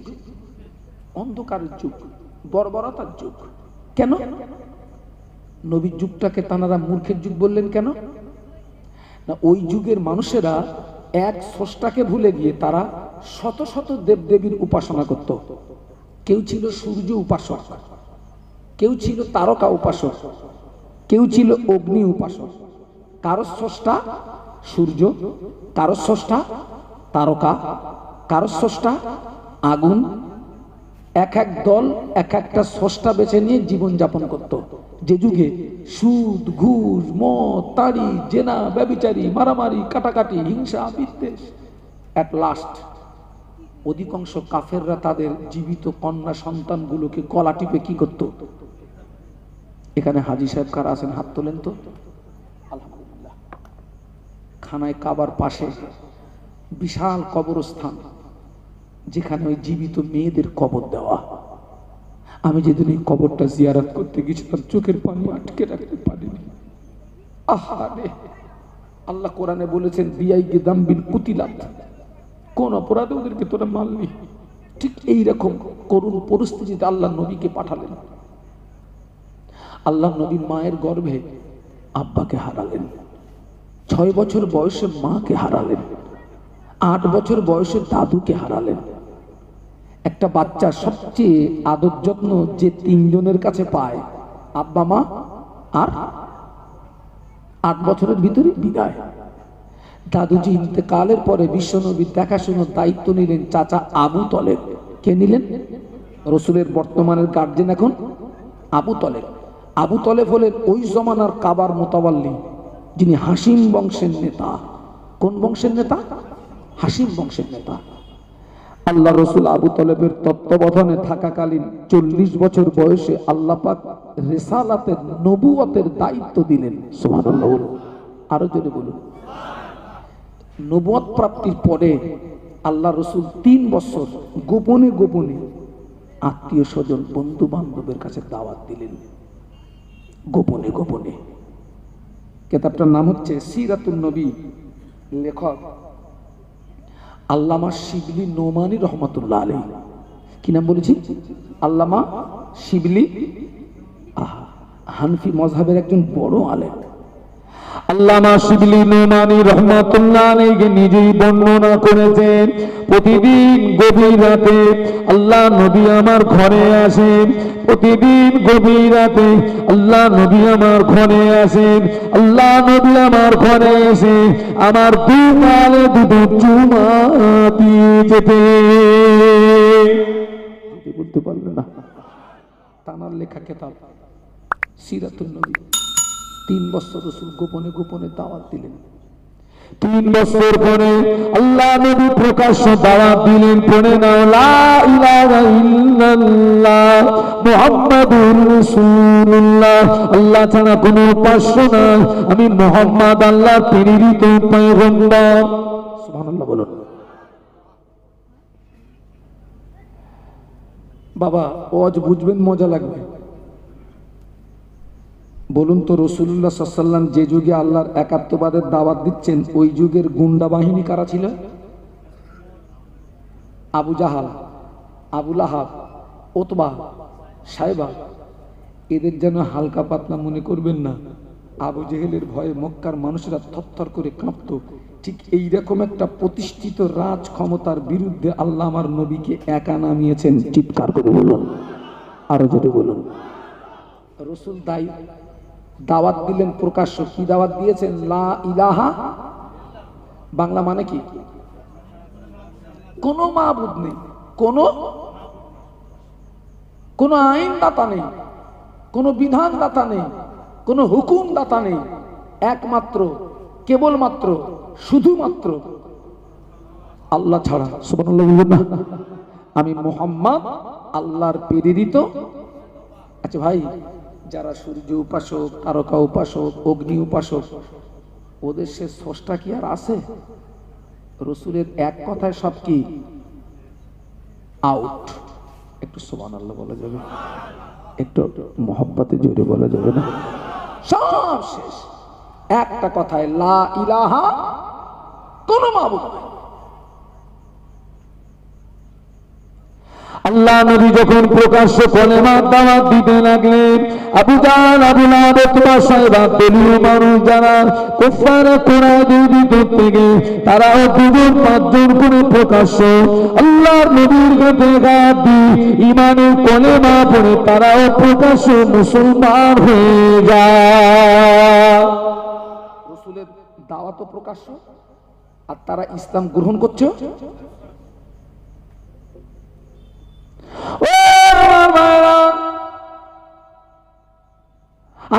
অন্ধকারের যুগ, বর্বরতার যুগ। কেন নবীর যুগটাকে তানারা মূর্খের যুগ বললেন? কেন না, ওই যুগের মানুষেরা এক স্রষ্টাকে ভুলে গিয়ে তারা শত শত দেবদেবীর উপাসনা করত। কেউ ছিল সূর্য উপাসক, কেউ ছিল তারকা উপাসক, কেউ ছিল অগ্নি উপাসক। কারো স্রষ্টা সূর্য, কারো স্রষ্টা তারকা, কারো স্রষ্টা আগুন। এক এক দল এক একটা স্রষ্টা বেছে নিয়ে জীবন যাপন করত। যে যুগে সুদ, ঘুষ, মদ, তাড়ি, জেনা, ব্যভিচারী, মারামারি, কাটাকাটি, হিংসা, বিদ্বেষ। অ্যাট লাস্ট অধিকাংশ কাফেররা তাদের জীবিত কন্যা সন্তানগুলোকে গলা টিপে কি করত? এখানে হাজী সাহেব কারা আছেন হাত তোলেন তো। আলহামদুলিল্লাহ। খানায় কাবার পাশে বিশাল কবরস্থান, যেখানে ওই জীবিত মেয়েদের কবর দেওয়া। আমি যেদিন এই কবরটা জিয়ারত করতে গেছিলাম চোখের পানি আটকে রাখতে পারিনি। আহারে, আল্লাহ কোরআনে বলেছেন বিআইয়ি যামবিন কুতিলাত, কোন অপরাধে ওদেরকে তোরা মারলি। ঠিক এইরকম করুণ পরিস্থিতিতে আল্লাহ নবীকে পাঠালেন। আল্লাহ নবী মায়ের গর্ভে আব্বাকে হারালেন, 6 বছর বয়সে মাকে হারালেন, 8 বছর বয়সে দাদুকে হারালেন। একটা বাচ্চা সবচেয়ে আদর যত্ন যে 3 জনের কাছে পায়, আব্বা মা আর 8 বছরের ভিতরে বিদায়। দাদুজি ইন্তেকালের পরে বিশ্বনবীর দেখাশোনার দায়িত্ব নিলেন চাচা আবু তলেব। কে নিলেন? রসুলের বর্তমানের গার্জেন এখন আবু তলেব। আবু তলেব হলেন ওই জমানার কাবার মোতাওয়াল্লি, যিনি হাসিম বংশের নেতা। কোন বংশের নেতা? হাসিম বংশের নেতা। আল্লাহ রসুল আবু তলেবের তত্ত্বাবধানে থাকাকালীন 40 বছর বয়সে আল্লাহ পাক রিসালাতের, নবুয়তের দায়িত্ব দিলেন। সুবহানাল্লাহ। আরো জোরে বলুন। নবুয়ত প্রাপ্তির পরে আল্লাহ রসুল 3 বছর গোপনে গোপনে আত্মীয় স্বজন, বন্ধু বান্ধবের কাছে দাওয়াত দিলেন, গোপনে গোপনে। কিতাবটার নাম হচ্ছে সিরাতুন নবী। লেখক আল্লামা শিবলি নোমানী রহমাতুল্লাহ আলাইহি। কি নাম বলেছি? আল্লামা শিবলি, হানফি মযহাবের একজন বড় আলেম। আল্লামা শিবলি নোমানী রহমাতুল্লাহ আলাইহি নিজেই বর্ণনা করেছেন, প্রতিদিন গভীর রাতে আল্লাহ নবী আমার ঘরে আসেন, প্রতিদিন গভীর রাতে আল্লাহ নবী আমার ঘরে আসেন। আল্লাহ নবী আমার ঘরে এসে আমার দুই গালে দুটো চুমা দিয়ে যেতেন। বলতে পারলে না, তানার লেখা কেতাব সিরাতুন নবী। 3 বছর রাসূল গোপনে গোপনে দাওয়াত দিলেন। 3 বছর পরে আল্লাহ নবী প্রকাশ্য দাওয়াত দিলেন, পড়ে নাও লা ইলাহা ইল্লাল্লাহ মুহাম্মাদুর রাসূলুল্লাহ। আল্লাহ ছাড়া কোনো উপাস্য নাই, আমি মুহাম্মদ আল্লাহর প্রেরিত পয়গম্বর। সুবহানাল্লাহ বলুন। বাবা ওয়াজ বুঝবেন, মজা লাগবে। বলুন তো রাসূলুল্লাহ সাল্লাল্লাহু আলাইহি ওয়াসাল্লাম যে যুগে আল্লাহর একাত্মবাদের দাওয়াত দিচ্ছেন, ওই যুগের গুন্ডা বাহিনী কারা ছিল? আবু জাহাল, আবু লাহাব, উতবা, সাইবা। এদের যেন হালকা পাতলা মনে করবেন না। আবু জেহেলের ভয়ে মক্কার মানুষেরা থরথর করে কাঁপত। ঠিক এইরকম একটা প্রতিষ্ঠিত রাজ ক্ষমতার বিরুদ্ধে আল্লাহ আমার নবীকে একা নামিয়েছেন। চিৎকার করে বলুন, আরো জোরে বলুন। রাসূল দাওয়াত দিলেন প্রকাশ্য। কি দাওয়াত দিয়েছেন? লা ইলাহা, বাংলা মানে কি? কোনো মাবুদ নেই, কোনো আইন দাতা নেই, কোনো বিধান দাতা নেই, কোনো হুকুম দাতা নেই, একমাত্র কেবলমাত্র শুধুমাত্র আল্লাহ ছাড়া। সুবহানাল্লাহ বলবেন না? আমি মুহাম্মদ আল্লাহর প্রেরিত। আচ্ছা ভাই, যারা সূর্য উপাসক, তারকা উপাসক, অগ্নি উপাসক, ওদের সে স্রষ্টা কি আর আছে? রাসূলের এক কথায় সব কি আউট। একটু সুবহানাল্লাহ বলা যাবে? একটু মহব্বতে জোরে বলা যাবে না? সব শেষ একটা কথায়, লা ইলাহা, কোনো মাবুদ নাই। আল্লাহ নবী যখন প্রকাশ্য কলেমার দাওয়াত দিতে লাগলেন, আবু জাহল, আবু লাহাব, উতবা, সাইবা, দলীয় মানুষ যারা কুফারে কুরাইশের ভিতর থেকে, তারাও 2-5 করে প্রকাশ্য আল্লাহর নবীর কাছে গাত দিয়ে ঈমানের কলেমা পড়ে তারাও প্রকাশ্য মুসলমান হয়ে যায়। রাসূলের দাওয়াত প্রকাশ্য, আর তারা ইসলাম গ্রহণ করছে।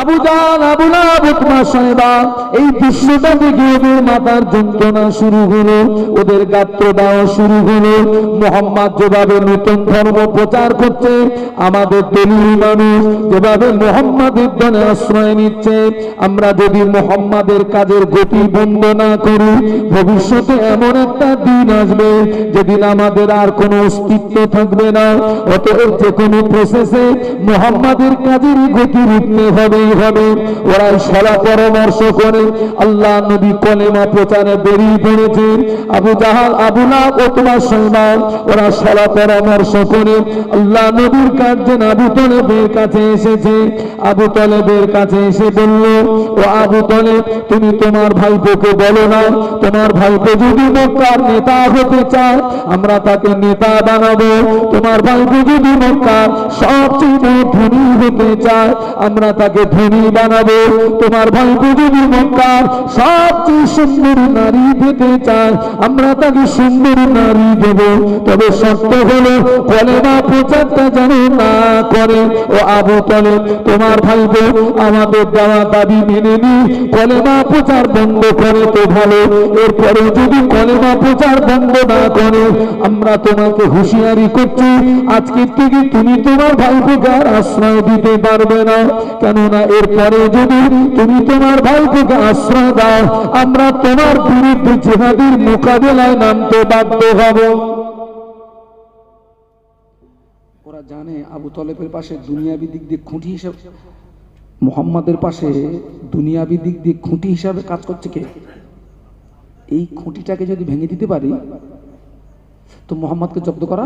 আবু জাহল, আবু লাহাব, উতবা, সাইবা, এই দৃশ্যটা দেখে ওদের মাথার যন্ত্রণা শুরু হলো, ওদের গাত্র দেওয়া শুরু হলো। মুহাম্মদ যেভাবে নতুন ধর্ম প্রচার করছে, আমাদের দলীয় মানুষ যেভাবে মুহাম্মাদের দলে আশ্রয় নিচ্ছে, আমরা যদি মুহাম্মাদের কাজের গতি বন্ধ না করি, ভবিষ্যতে এমন একটা দিন আসবে যেদিন আমাদের আর কোনো অস্তিত্ব থাকবে না। অতএব যে কোনো প্রসেসে মুহাম্মাদের কাজের গতি রুখতে হবে। ওরাই সলা পরামর্শ করে আল্লাহ নবী কলেমা প্রচারে বেরিয়ে পড়েছেন। আবু জাহাল, আবু লাহাব, উতবা, সাইবা, ওরা সলা পরামর্শ করে আল্লাহ নবীর কাছে আবু তলেবের কাছে এসেছে। আবু তলেবের কাছে এসে বলল, ও আবু তলেব, তুমি তোমার ভাইপোকে বলো না, তোমার ভাইপো যদি মক্কার নেতা হতে চায়, আমরা তাকে নেতা বানাবো। তোমার ভাইপো যদি মক্কার সবচেয়ে ধনী হতে চায়, আমরা তাকে ধনী বানাবো। তোমার ভাইপো যদি মক্কার সবচেয়ে সুন্দর নারী পেতে চায়, আমরা তাকে সুন্দর নারী দেব। তবে শর্ত হলো কলেমা প্রচারটা যেন না করে। ও আবু তলেব, তোমার ভাইপো আমাদের দেওয়া দাবি মেনে নি কলেমা প্রচার বন্ধ করে তো ভালো, এরপরে যদি কলেমা প্রচার বন্ধ না করে, আমরা তোমাকে হুঁশিয়ারি করছি, আজকের থেকে তুমি তোমার ভাইপোকে আর আশ্রয় দিতে পারবে না। কেননা এরপরে যদি তুমি তোমার ভাইপোকে আশ্রয় দাও, আমরা তোমার বিরুদ্ধে জিহাদের মোকাবেলায় নামতে বাধ্য হব। ওরা জানে আবু তলেবের পাশে দুনিয়াবি দিক দিয়ে খুঁটি হিসাবে, মুহাম্মাদের পাশে দুনিয়াবি দিক দিয়ে খুঁটি হিসাবে কাজ করছে কে? এই খুঁটিটাকে যদি ভেঙে দিতে পারি, তো মুহাম্মাদকে জব্দ করা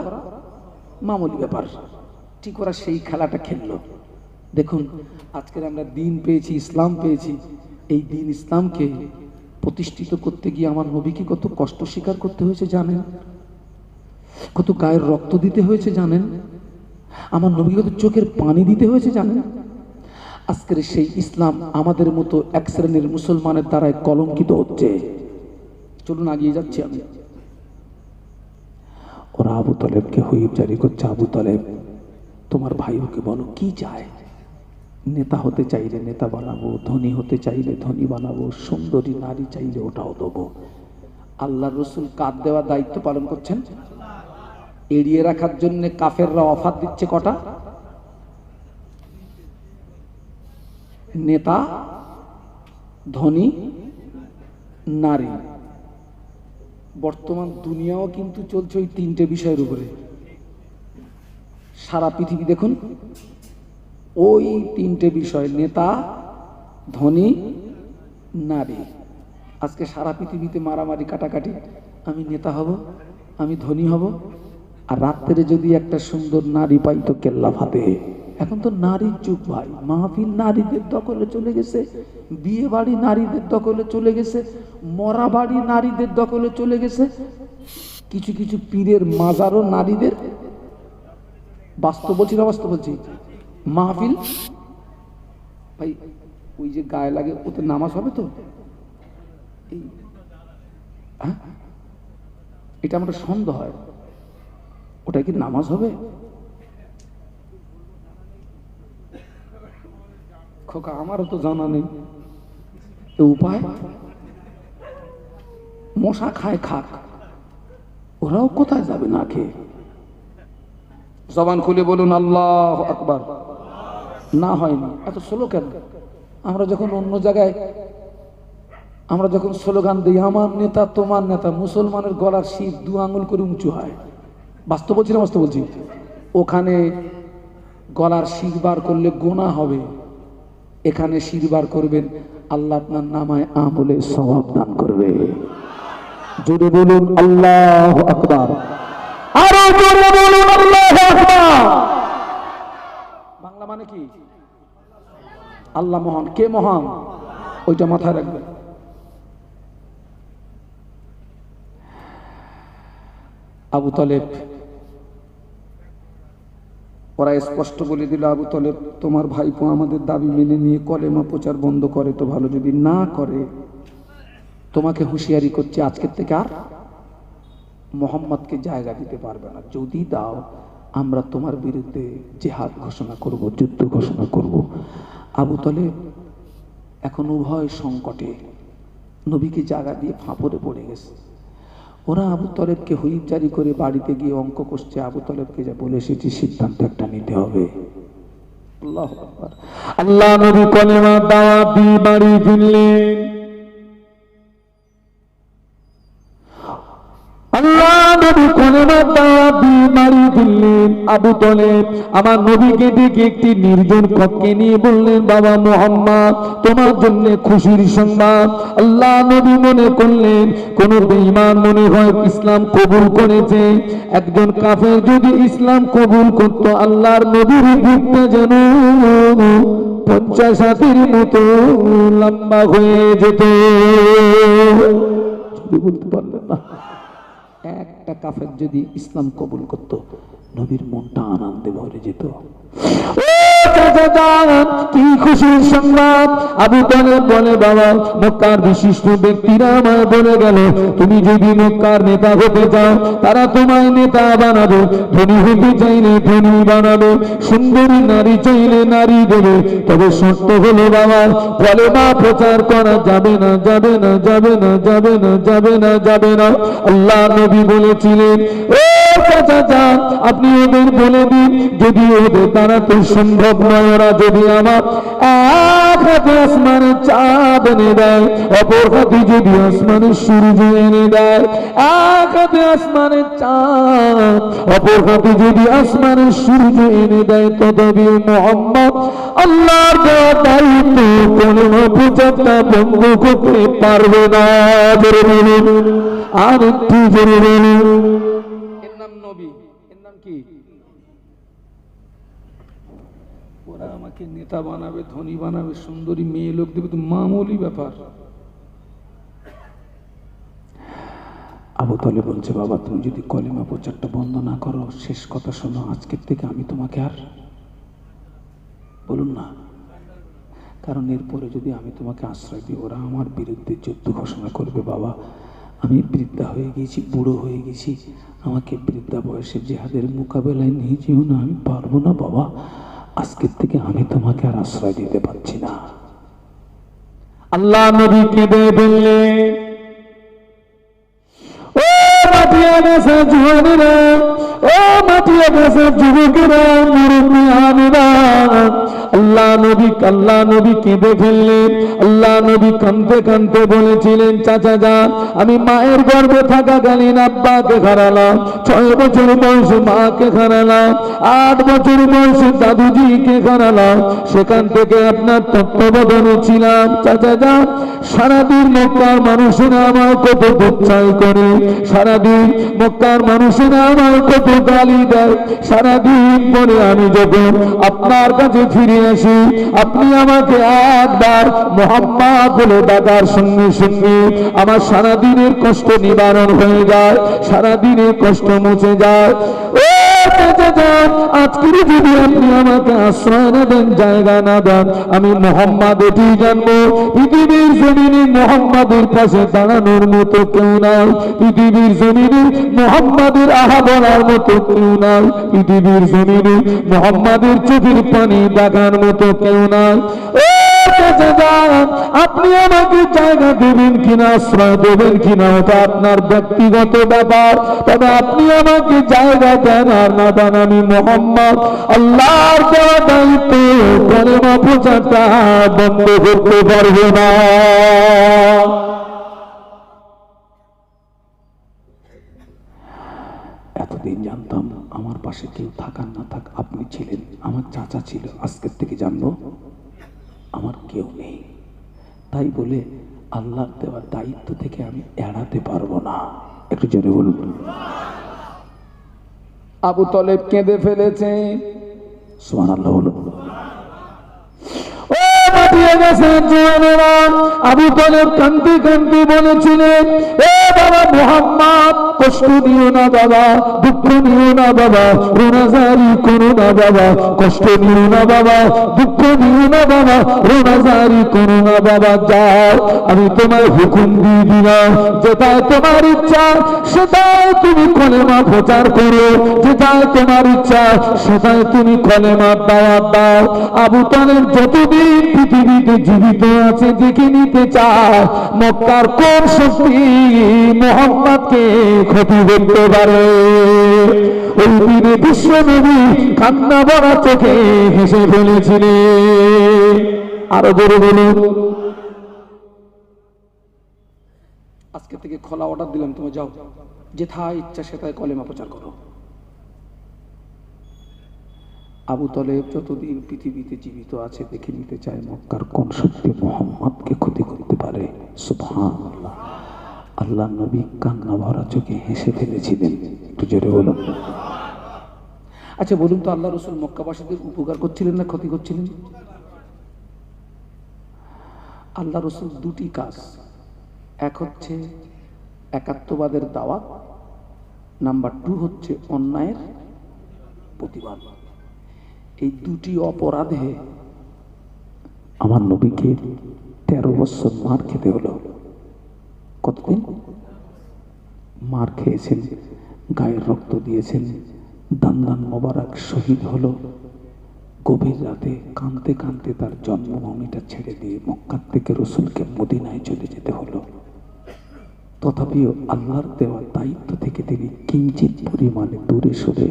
মামুলি ব্যাপার। ঠিক ওরা সেই খেলাটা খেললো। দেখুন, আজকের আমরা দিন পেয়েছি, ইসলাম পেয়েছি, এই দিন ইসলামকে প্রতিষ্ঠিত করতে গিয়ে আমার নবীকে কত কষ্ট স্বীকার করতে হয়েছে জানেন, কত গায়ের রক্ত দিতে হয়েছে জানেন, আমার নবীকে কত চোখের পানি দিতে হয়েছে জানেন। আজকের সেই ইসলাম আমাদের মতো এক শ্রেণীর মুসলমানের দ্বারাই কলঙ্কিত হচ্ছে। চলুন আগিয়ে যাচ্ছি আমি। ওরা আবু তলেবকে হুইপ জারি করছে, আবু তলেব তোমার ভাইকে বলো কি চায়। নেতা হতে চাইলে নেতা বানাবো, ধনী হতে চাইলে ধনী বানাবো, সুন্দরী নারী চাইলে ওটাও দেবো। আল্লাহ রসুল কাঁধ দেওয়ার দায়িত্ব পালন করছেন। এড়িয়ে রাখার জন্য কাফেররা অফার দিচ্ছে কটা? নেতা, ধনী, নারী। বর্তমান দুনিয়াও কিন্তু চলছে ওই তিনটে বিষয়ের উপরে। সারা পৃথিবী দেখুন ওই তিনটে বিষয়, নেতা, ধনী, নারী। আজকে সারা পৃথিবীতে মারামারি কাটাকাটি, আমি নেতা হব, আমি ধনী হব, আর রাত্রে যদি একটা সুন্দর নারী পাই তো কেল্লা ফাতে। এখন তো নারীর যুগ ভাই, মাহফিল নারীদের দখলে চলে গেছে, বিয়ে বাড়ি নারীদের দখলে চলে গেছে, মরা বাড়ি নারীদের দখলে চলে গেছে, কিছু কিছু পীরের মাজারও নারীদের। বাস্তব বলছি না বাস্তব বলছি? মাহফিল ভাই ওই যে গায়ে লাগে ওতে নামাজ হবে তো? এটা আমার সন্দেহ হয়, ওটা কি নামাজ হবে? খোকা আমারও তো জানা নেই উপায়। মশা খায় খাক, ওরাও কোথায় যাবে না খেয়ে? জবান খুলে বলুন আল্লাহু আকবার। না হয়নি, এত স্লো কেন? আমরা যখন অন্য জায়গায় আমরা যখন স্লোগান দিই আমার নেতা তোমার নেতা, মুসলমানের গলার শির 2 আঙ্গুল করে উঁচু হয়। বাস্তব বলছি না বাস্তব বলছি? ওখানে গলার শির বার করলে গোনা হবে, এখানে শির বার করবেন আল্লাহ আপনার নামায় আমলে সওয়াব দান করবে। জোরে বলুন আল্লাহু আকবার। আরো জোরে বলুন আল্লাহু আকবার। বাংলা মানে কি? আল্লাহ মহান। কে মহান? ওইটা মাথায় রাখবেন। আবু তলেব ওরা স্পষ্ট বলে দিল, আবু তলেব তোমার ভাইপো আমাদের দাবি মেনে নিয়ে কলেমা প্রচার বন্ধ করে তো ভালো, যদি না করে তোমাকে হুঁশিয়ারি করছে আজকের থেকে আর মোহাম্মদকে জায়গা দিতে পারবে না। যদি দাও আমরা তোমার বিরুদ্ধে জিহাদ ঘোষণা করব, যুদ্ধ ঘোষণা করব। আবু তলেব এখন উভয় সংকটে, নবীকে জায়গা দিয়ে ফাঁপড়ে পড়ে গেছে। ওরা আবু তলেবকে হুইপ জারি করে বাড়িতে গিয়ে অঙ্ক করছে, আবু তলেবকে যা বলে এসেছি সিদ্ধান্ত একটা নিতে হবে। আল্লাহু আকবার। আল্লাহ নবী কলেমা দাওয়াত দিয়ে বাড়ি ফিরলেন। আল্লাহ নবী কলেমা দাওয়াত দিয়ে বাড়ি ফিরলেন। আবু তলেব আমার নবীকে ডেকে একটি নির্জন কক্ষে নিয়ে বললেন, বাবা মুহাম্মদ তোমার জন্য খুশির সংবাদ। আল্লাহ নবী মনে করলেন কোন বেঈমান মনে হয় ইসলাম কবুল করেছে। একজন কাফের যদি ইসলাম কবুল করত আল্লাহর নবীর বুকটা যেন 50 হাতের মতো লম্বা হয়ে যেত। বলতে পারলেন না? একটা কাফের যদি ইসলাম কবুল করত নবীর মনটা আনন্দে ভরে যেত। কি খুশির সংবাদ! আবু তালেব বলে, বাবা মক্কার বিশিষ্ট ব্যক্তিরা আমায় বলে গেল তুমি যদি মক্কার নেতা হতে চাও তারা তোমায় নেতা বানাবে, ধনী হতে চাইলে ধনী বানাবে, সুন্দরী নারী চাইলে নারী দেবে। তবে শর্ত হলো বাবা কলেমা প্রচার করা যাবে না, যাবে না, যাবে না, যাবে না, যাবে না, যাবে না। আল্লাহ নবী বলেছিলেন, ও চাচা আপনি ওদের বলে দিন যদি ওদের দ্বারা তো সম্ভব নয়, ওরা যদি আমার এক হাতে আসমানের চাঁদ এনে দেয়, অপর হাতে যদি আসমানের সূর্য এনে দেয়, এক হাতে আসমানের চাঁদ অপর হাতে যদি আসমানের সূর্য এনে দেয়, তথাপি মুহাম্মদ আল্লাহর দেওয়া দায়িত্ব কলেমা প্রচারটা বন্ধ করতে পারবে না। জোরে বলুন, আর একটু জোরে বলুন। এর নাম নবী, এর নাম কি? ওরা আমাকে আমাকে নেতা বানাবে, ধনী বানাবে, সুন্দরী মেয়ে লোক দেবে, তো মামুলি ব্যাপার। আবু তালেব বলছে, বাবা তুমি যদি কলেমা প্রচারটা বন্ধ না করো, শেষ কথা শোনো, আজকের থেকে আমি তোমাকে আর বলুন না, কারণ এরপরে যদি আমি তোমাকে আশ্রয় দিই ওরা আমার বিরুদ্ধে যুদ্ধ ঘোষণা করবে। বাবা আমি বৃদ্ধা হয়ে গেছি, বুড়ো হয়ে গেছি, আমাকে বৃদ্ধা বয়সে জিহাদের মোকাবেলায় নিয়ে যেও না, আমি পারবো না বাবা, আজকের থেকে আমি তোমাকে আর আশ্রয় দিতে পারছি না। আল্লাহ নবী কেঁদে বললেন, ও মাটিয়া দেশের যুবকেরা, ও মাটিয়া দেশের যুবকেরা, মুরব্বিয়ানেরা, আল্লাহ নবী কেঁদে ফেললেন। আল্লাহ নবী কাঁদতে কাঁদতে বলেছিলেন, চাচা যান, আমি মায়ের গর্ভে থাকাকালীন আব্বাকে হারালাম, 6 বছর বয়সে মাকে হারালাম, 8 বছর বয়সে দাদুজিকে হারালাম, সেখান থেকে আপনার তত্ত্বাবধানে ছিলাম। চাচা যান, সারাদিন মক্কার মানুষেরা আমার কত দুচ্ছাই করে, সারাদিন মক্কার মানুষেরা আমার কত গালি দেয়, সারাদিন পরে আমি যখন আপনার কাছে ফিরে আসি, আপনি আমাকে একবার মুহাম্মদ বলে ডাকার সঙ্গে সঙ্গে আমার সারাদিনের কষ্ট নিবারণ হয়ে যায়, সারাদিনের কষ্ট মুছে যায়। ও আজকে যদি আপনি আমাকে আশ্রয় না দেন, জায়গা না দেন, আমি মুহাম্মদ এটি জানবো, পৃথিবীর জমিনে মুহাম্মাদের পাশে দাঁড়ানোর মতো কেউ নাই, পৃথিবীর জমিনে মুহাম্মাদের আহা বলার মতো কেউ নাই, পৃথিবীর জমিনে মুহাম্মাদের চোখের পানি দেখার মতো কেউ নাই। আপনি আমাকে জায়গা দেবেন কিনা, আশ্রয় দেবেন কিনা, ওটা আপনার ব্যক্তিগত ব্যাপার, তবে আপনি আমাকে জায়গা দেন আর না দেন, আমি মুহাম্মদ আল্লাহর দেওয়া দায়িত্ব কালেমা প্রচারটা বন্ধ করতে পারবো না। এতদিন জানতাম আমার পাশে কেউ থাকার না থাক আপনি ছিলেন, আমার চাচা ছিল, আজকের থেকে জানবো আমার কেউ নেই। তাই বলে আল্লাহর দেওয়ার দায়িত্ব থেকে আমি এড়াতে পারবো না। একটু জোরে বলুন। আবু তালেব কেঁদে ফেলেছে, সুবহানাল্লাহ বলুন। ও মাটিয়া দেশের জওয়ানেরা, আবু তালেব কাঁদতে কাঁদতে বলেছিলেন, ও বাবা মুহাম্মদ, কষ্ট দিও না বাবা, দুঃখ নিও না বাবা, রোনাজারি করো না বাবা, কষ্ট নিও না বাবা, দুঃখ নিও না বাবা, রোনাজারি করো না বাবা, যাও আমি তোমায় হুকুম দিয়ে দিলাম, যেটাই তোমার ইচ্ছা সেটাই তুমি কলেমা প্রচার করো, যেটাই তোমার ইচ্ছা সেটাই তুমি কলেমা দাওয়াত দাও। আবু তালেব যতদিন পৃথিবীতে জীবিত আছে দেখে নিতে চায় মক্কার কোন শক্তি মুহাম্মদকে ক্ষতি করতে পারে। ওই দিনে বিশ্ব নবী কান্না ভরা চোখে হেসে ফেলেছিলেন। আরো জোরে বলুন। আজকে থেকে খোলা অর্ডার দিলাম, তুমি যাও, যেথায় ইচ্ছা সেটাই কলেমা প্রচার করো। আবু তালেব যতদিন পৃথিবীতে জীবিত আছে দেখে নিতে চায় মক্কার কোন শক্তি মুহাম্মদকে ক্ষতি করতে পারে। সুবহানাল্লাহ। আল্লাহ নবী কান্না ভরা চোখে হেসে ফেলেছিলেন। একটু জোরে বলুন। আচ্ছা বলুন তো, আল্লাহ রাসূল মক্কাবাসীদের উপকার করছিলেন না ক্ষতি করছিলেন? আল্লাহ রাসূল দুটি কাজ, এক হচ্ছে একাত্মবাদের দাওয়াত, নাম্বার 2 হচ্ছে অন্যায়ের প্রতিবাদ। এই দুটি অপরাধে আমার নবীকে 13 বছর মার খেতে হলো। কতদিন মার খেয়েছেন, গায়ের রক্ত দিয়েছেন, দান্দান মোবারক শহীদ হলো। গভীর রাতে কাঁদতে কাঁদতে তার জন্মভূমিটা ছেড়ে দিয়ে মক্কা থেকে রসুলকে মদিনায় চলে যেতে হলো। তথাপিও আল্লাহর দেওয়া দায়িত্ব থেকে তিনি কিঞ্চিত পরিমাণে দূরে সরে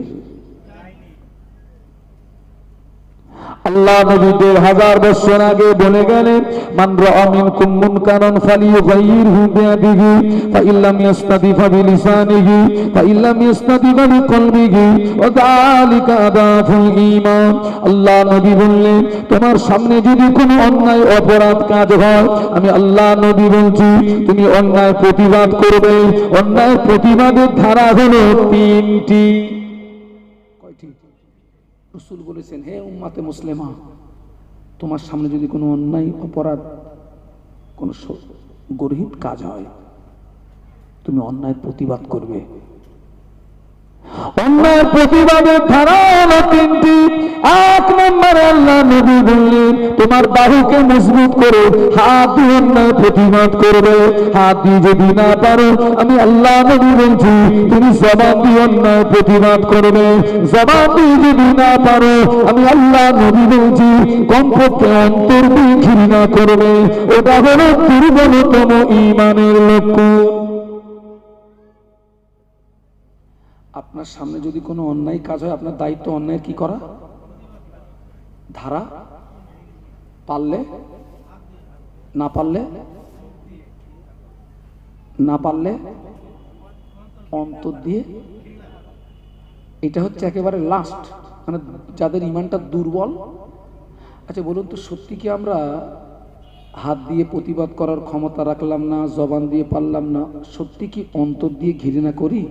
আল্লাহ নবী 1000 বছর আগে বলে গেলেন, মান রাআ মিনকুম মুনকারান ফালিয়ুগাইয়িরহু বিয়াদিহি ফাইল্লাম ইস্তাতি ফাবিলিসানিহি ফাইল্লাম ইস্তাতি বিকলবিহি ওয়া যালিকা আদাফুল ঈমান। আল্লাহ নবী বললেন, তোমার সামনে যদি কোনো অন্যায় অপরাধ কাজ হয়, আমি আল্লাহ নবী বলছি তুমি অন্যায় প্রতিবাদ করবে। অন্যায় প্রতিবাদের ধারা হলো 3টি। রাসূল বলেছেন, হে উম্মতে মুসলিমা, তোমার সামনে যদি কোনো অন্যায় অপরাধ কোনো গর্হিত কাজ হয়, তুমি অন্যায়ের প্রতিবাদ করবে। অন্যায়ের প্রতিবাদের ধারা হলো তিনটি। এক নম্বরে আল্লাহ নবী বললেন, তোমার বাহুকে মজবুত করে হাত দিয়ে অন্যায় প্রতিবাদ করবে। হাত দিয়ে যদি না পারো, আমি আল্লাহ নবী বলছি, তুমি জবান দিয়ে অন্যায় প্রতিবাদ করবে। জবান দিয়ে যদি না পারো, আমি আল্লাহ নবী বলছি, কমপক্ষে অন্তর দিয়ে ঘৃণা করবে। ওটা হলো দুর্বলতম ঈমানের লক্ষণ। আপনার সামনে যদি কোনো অন্যায় কাজ হয়, আপনার দায়িত্ব অন্যায় কি করা, ধারা, পারলে না পারলে অন্তর দিয়ে। এটা হচ্ছে একেবারে লাস্ট, মানে যাদের ইমানটা দুর্বল। আচ্ছা বলুন তো, সত্যি কি আমরা হাত দিয়ে প্রতিবাদ করার ক্ষমতা রাখলাম না, জবান দিয়ে পারলাম না, সত্যি কি অন্তর দিয়ে ঘৃণা করি?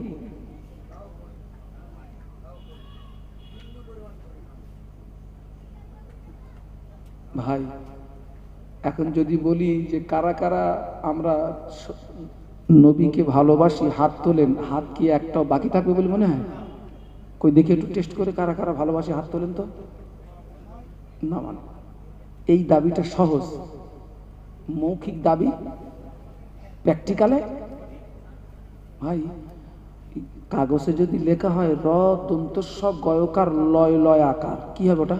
ভাই, এখন যদি বলি যে কারা কারা আমরা নবীকে ভালোবাসি, হাত তোলেন, হাত কি একটাও বাকি থাকবে বলে মনে হয়? কই দেখি একটু টেস্ট করে, কারা কারা ভালোবাসি হাত তোলেন তো। না, মানে এই দাবিটা সহজ, মৌখিক দাবি, প্র্যাকটিক্যালে ভাই কাগজে যদি লেখা হয় র দন্ত স গয়কার লয় লয় আকার, কি হবে ওটা?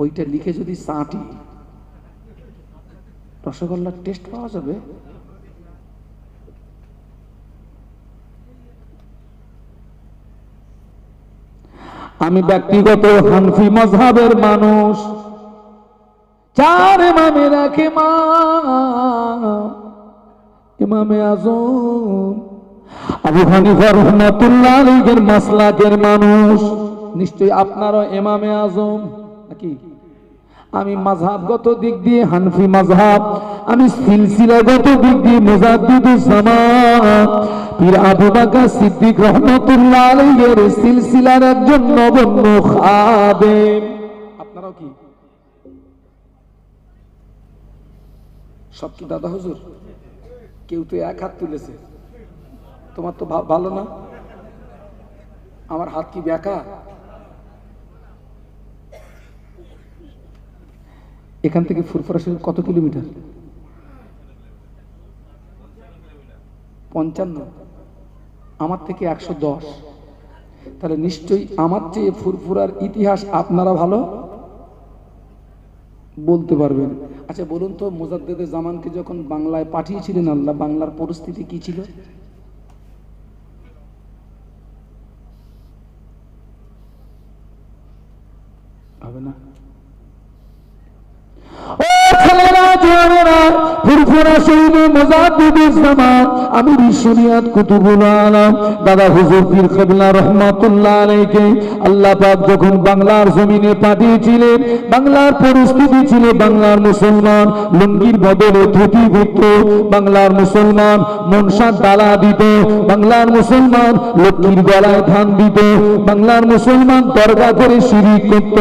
ওইটা লিখে যদি চাটি, রসগোল্লার টেস্ট পাওয়া যাবে। আমি ব্যক্তিগত হানফি মাযহাবের মানুষ। চার ইমামের এক ইমামে আযম আবু হানিফা রাহমাতুল্লাহ আলাইহির মাসলাকের মানুষ। নিশ্চয়ই আপনারও ইমামে আযম নাকি? আমি মাযহাবগত দিক দিয়ে হানফি মাযহাব, আমি সিলসিলাগত দিক দিয়ে মুজাদ্দিদুজ জামান পীর আবু বকর সিদ্দিক রাহমাতুল্লাহ আলাইহির সিলসিলার একজন নগণ্য খাদেম। আপনারাও কি সব কি দাদা হুজুর? কেউ তো এক হাত তুলেছে। তোমার তো ভালো না, আমার হাত কি ব্যাকা? এখান থেকে ফুরফুরা শরীফ কত কিলোমিটার? 55। আমার থেকে 110। তাহলে নিশ্চয়ই আমার চেয়ে ফুরফুরার ইতিহাস আপনারা ভালো বলতে পারবেন। আচ্ছা বলুন তো, মুজাদ্দেদে জামানকে যখন বাংলায় পাঠিয়েছিলেন আল্লাহ, বাংলার পরিস্থিতি কি ছিল? হবে না? আমি বিশ্বনিয়াত কুতুবুল আলম দাদা হুজুর পীর কেবলা রাহমাতুল্লাহ আলাইহি আল্লাহ পাক যখন বাংলার জমিনে পাঠিয়েছিলেন, বাংলার পরিস্থিতি ছিল বাংলার মুসলমান লুঙ্গির বদলে ধুতি পরত, বাংলার মুসলমান মনসার ডালা দিত, বাংলার মুসলমান লক্ষ্মীর গলায় ধান দিত, বাংলার মুসলমান দরগা করে শিরিক করত,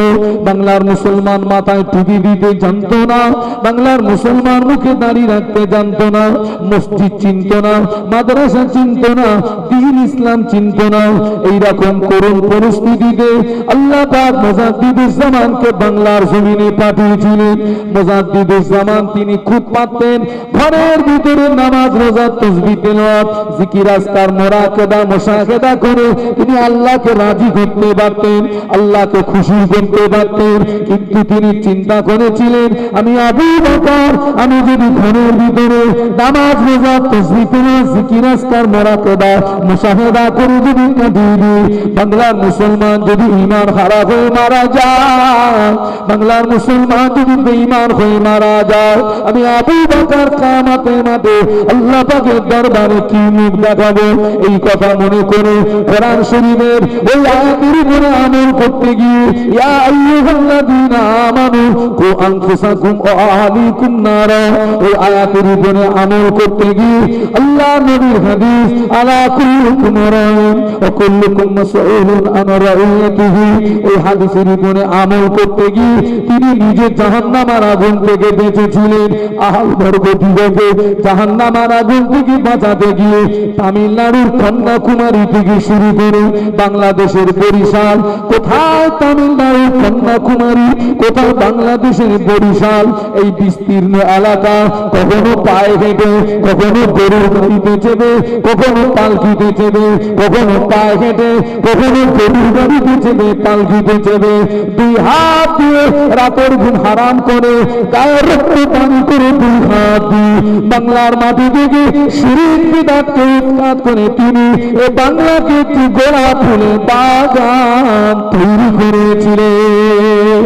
বাংলার মুসলমান মাথায় টুপি দিতে জানতো না, বাংলার মুসলমান মুখে দাঁড়িয়ে রাখতে জানতো না, মসজিদ চিনত না, মাদ্রাসা চিনত না, দ্বীন ইসলাম চিনত না। এইরকম করুণ পরিস্থিতিতে আল্লাহ পাক মুজাদ্দিদুজ জামানকে বাংলার জমিনে পাঠিয়েছিলেন। মুজাদ্দিদুজ জামান তিনি খুব পারতেন ঘরের ভিতরে নামাজ, রোজা, তাসবিহ, তিলাওয়াত, জিকির, আজকার, মুরাকাবা, মুশাহাদা করে তিনি আল্লাহকে রাজি করতে পারতেন, আল্লাহকে খুশি করতে পারতেন। কিন্তু তিনি চিন্তা করেছিলেন, আমি আবু বকর, আমি যদি ঘরের ভিতরে নামাজ, রোজা, তাসবিহ, তিলাওয়াত, জিকির, আজকার, মুরাকাবা, মুশাহাদা করে যদি কাটিয়ে দিই, বাংলার মুসলমান যদি ঈমান হারা হয়ে মারা যায়, বাংলার মুসলমান যদি বেঈমান হয়ে মারা যায়, আমি আবু বকর কিয়ামতের মাঠে আল্লাহ পাকের দরবারে কি মুখ দেখাবো? এই কথা মনে করে কোরআন শরীফের ওই আয়াতের উপরে আমল করতে গিয়ে ইয়া আইয়ুহাল্লাযীনা আমানু কু আনফুসাকুম ওয়া আহলিকুম নারা, এই আয়াতের উপরে আমল করতে গিয়ে আল্লাহ নবীর হাদিস আলা কুল্লুকুম রাইন ওয়া কুল্লুকুম মাসউলুন আন রাইয়াতিহি শরীয়তিহি, ওই হাদিসের উপরে আমল করতে গিয়ে তিনি নিজে জাহান্নামের আগুন থেকে বেঁচেছিলেন। আহল বর্গ দিগকে জাহান্নামের আগুন থেকে বাঁচাতে গিয়ে তামিলনাড়ুর কন্যাকুমারী থেকে শুরু করে বাংলাদেশের বরিশাল, কোথায় তামিলনাড়ুর কন্যাকুমারী, কোথায় বাংলাদেশের বরিশাল, এই বিস্তীর্ণ এলাকা কখনো পায়ে হেঁটে, কখনো গরুর গাড়িতে চেপে, কখনো পালকিতে চেপে, কখনো পায়ে হেঁটে, কখনো গরুর গাড়িতে চেপে, পালকিতে চেপে, দুই হাত দিয়ে রাতের ঘুম হারাম করে গায়ের রক্ত পান করে দুই হাত দিয়ে বাংলার মাটি থেকে শিরিক বিদআতকে উৎখাত করে তিনি এ বাংলাকে একটি গোলাপ ফুলের বাগান তৈরি করেছিলেন।